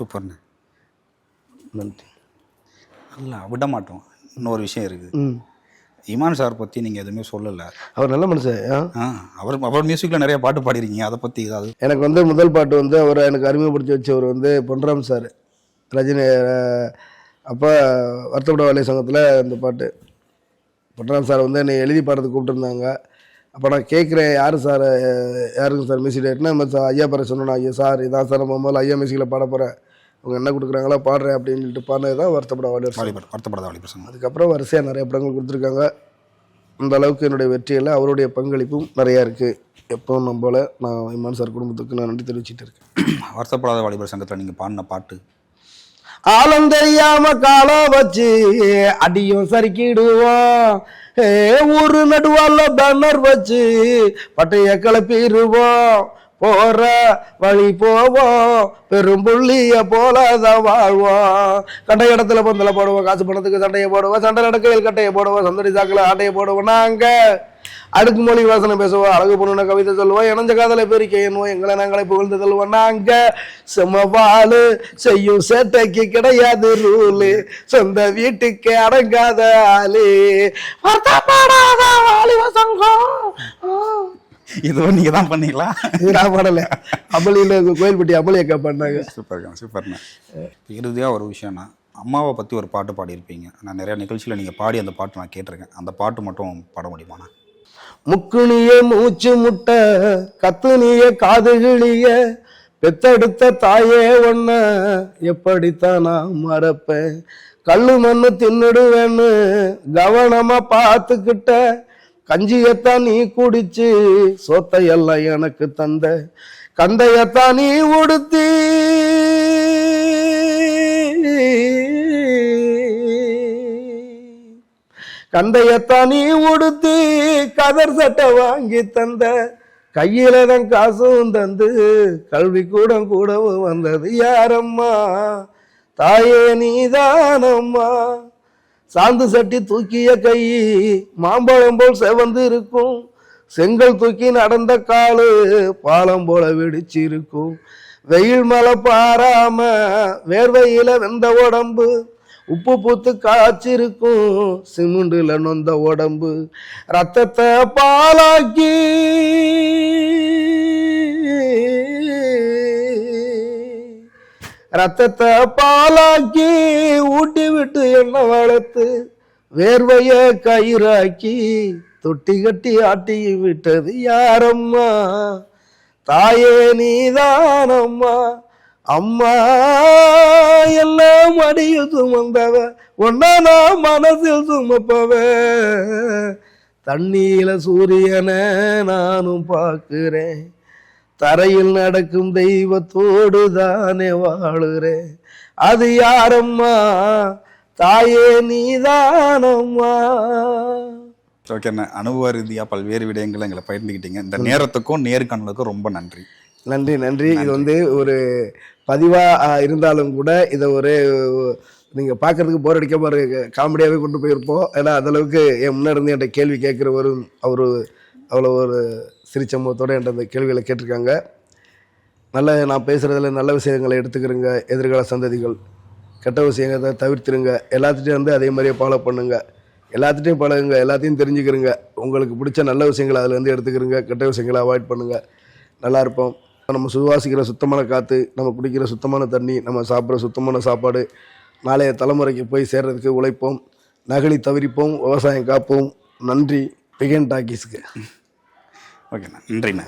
சூப்பர்ண்ணே. நன்றி. இல்லை விட மாட்டோம். இன்னொரு விஷயம் இருக்குது. இமான் சார் பற்றி நீங்கள் எதுவுமே சொல்லலை. அவர் நல்ல மனுஷன். அவர் மியூசிக்கில் நிறைய பாட்டு பாடிருக்கீங்க, அதை பற்றி ஏதாவது? எனக்கு வந்து முதல் பாட்டு வந்து அவரை எனக்கு அறிமுகப்படுத்தி வச்சவர் வந்து பொன்ராம் சார், ரஜினி. அப்போ வருத்தப்பட வேலை சங்கத்தில் இந்த பாட்டு பொன்ராம் சார் வந்து என்னை எழுதி பாடுறதுக்கு கூப்பிட்டுருந்தாங்க. அப்போ நான் கேட்குறேன், யாருங்க சார் மியூசிக் டேரக்டர்னா நம்ம ஐயா பேரை சொன்னோன்னா, ஐயா சார் இதான் சார் நம்ம முதல்ல ஐயா மியூசிக்கில் பாட போகிறேன், அவங்க என்ன கொடுக்குறாங்களா பாடுறேன் அப்படின்னு சொல்லிட்டு பாடினது தான் வருத்தப்பட வாலிபர் சங்கம். அதுக்கப்புறம் வரிசையாக நிறைய படங்கள் கொடுத்துருக்காங்க. அந்த அளவுக்கு என்னுடைய வெற்றியில் அவருடைய பங்களிப்பும் நிறையா இருக்குது. எப்போவும் நம்போல நான் இமான் சார் குடும்பத்துக்கு நான் நன்றி தெரிவிச்சுட்டு இருக்கேன். வருத்தப்படாத வாலிபர் சங்கத்தில் நீங்கள் பாடின பாட்டு? ஆழம் தெரியாம காலம் வச்சு அடியும் சறுக்கிடுவோம், ஊரு நடுவால பேனர் வச்சு பட்டைய கிளப்பிடுவோம், போற வழி போவோம் பெரும் புள்ளிய போலதான் வாழ்வோம், கண்ட இடத்துல பந்தல போடுவோம், காசு பணத்துக்கு சண்டையை போடுவோம், சண்டை நடக்கையில் கட்டையை போடுவோம், சந்தடி சாக்கில் ஆட்டையை போடுவோம், நாங்க அடுக்கு மொழி வாசனை பேசுவோம், அழகு பொண்ணு கவிதை சொல்லுவோம், இணைஞ்ச காதலை பெருக்கி எண்ணுவோம், எங்களை நாங்களே புகழ்ந்து சொல்லுவோம், நாங்க செம்மவாளு செய்யும் சேட்டைக்கு கிடையாது ரூலு, சொந்த வீட்டுக்கு அடங்காத ஆளு, வருத்தப்படாத வாலிபர் சங்கம். இதுவும் நீங்கள் தான் பண்ணீங்களா? இது நான் பாடலை, அமளியில் கோயில்பட்டி அமளி அக்கா பண்ணாங்க. சூப்பர்ண்ணா. இறுதியாக ஒரு விஷயம்னா, அம்மாவை பற்றி ஒரு பாட்டு பாடியிருப்பீங்க. நான் நிறையா நிகழ்ச்சியில் நீங்கள் பாடி அந்த பாட்டு நான் கேட்டிருக்கேன். அந்த பாட்டு மட்டும் பாட முடியுமாண்ணா? முக்குனியே மூச்சு முட்டை கத்துனிய காதுகிளிய பெத்தெடுத்த தாயே ஒன்ன எப்படித்தான் நான் மறப்பேன், கல்லு மண்ணு தின்னுடுவேன்னு கவனமா பார்த்துக்கிட்ட, கஞ்சியத்தான் நீ குடிச்சு சோத்தையெல்லாம் எனக்கு தந்த, கந்தையத்தான் நீ உடுத்தி கந்தையத்தான் நீ உடுத்தி கதர் சட்டை வாங்கி தந்த, கையில தான் காசும் தந்து கல்வி கூடவும் வந்தது யாரம்மா, தாயே நீதானம்மா, சாந்து சட்டி தூக்கிய கை மாம்பழம் போல் செவந்து இருக்கும், செங்கல் தூக்கி நடந்த காலு பாலம் போல வெடிச்சிருக்கும், வெயில் மழை பாராம வேர்வையில வெந்த உடம்பு உப்பு பூத்து காய்ச்சிருக்கும், சிமுண்டுல நொந்த உடம்பு ரத்தத்தை பாலாக்கி ஊட்டி விட்டு என்ன வளர்த்து வேர்வைய கயிறாக்கி தொட்டி கட்டி ஆட்டி விட்டது யாரம்மா, தாயே நீதானம்மா, அம்மா எல்லாம் அடியில் சுமந்தவ ஒன்னா நான் மனசில் சுமப்பவ, தண்ணீர சூரியனை நானும் பார்க்கிறேன், தரையில் நடக்கும் தெய்வத்தோடு தானே வாழுறேன், அது யாரம்மா, தாயே நீதானம்மா. ஓகேண்ணா, அனுபவ ரீதியாக பல்வேறு விடயங்களை எங்களை பகிர்ந்துக்கிட்டீங்க. இந்த நேரத்துக்கும் நேர்காணலுக்கும் ரொம்ப நன்றி. நன்றி. இது வந்து ஒரு பதிவாக இருந்தாலும் கூட இதை ஒரு நீங்கள் பார்க்குறதுக்கு போர் அடிக்காம ஒரு காமெடியாகவே கொண்டு போயிருப்போம். ஏன்னா அந்தளவுக்கு என் முன்னாடி இருந்து என்கிட்ட கேள்வி கேட்குறவரும் அவர் அவ்வளோ ஒரு சிரிச்ச முகத்தோடு என்கிட்ட அந்த கேள்விகளை கேட்டிருக்காங்க. நான் பேசுகிறதுல நல்ல விஷயங்களை எடுத்துக்கிறேங்க. எதிர்கால சந்ததிகள் கெட்ட விஷயங்களை தவிர்த்துருங்க. எல்லாத்துட்டையும் வந்து அதே மாதிரியே ஃபாலோ பண்ணுங்க, எல்லாத்துட்டையும் பழகுங்க, எல்லாத்தையும் தெரிஞ்சுக்கிறங்க. உங்களுக்கு பிடிச்ச நல்ல விஷயங்களை அதில் வந்து எடுத்துக்கிறங்க, கெட்ட விஷயங்களை அவாய்ட் பண்ணுங்கள். நல்லா இருப்போம். நம்ம சுவாசிக்கிற சுத்தமான காற்று, நம்ம குடிக்கிற சுத்தமான தண்ணி, நம்ம சாப்பிட்ற சுத்தமான சாப்பாடு நாளைய தலைமுறைக்கு போய் சேர்றதுக்கு உழைப்போம். நகலி தவிரிப்போம், விவசாயம் காப்போம். நன்றி. பிகன் டாக்கீஸ்க்கு. ஓகேண்ணா, நன்றிண்ணா.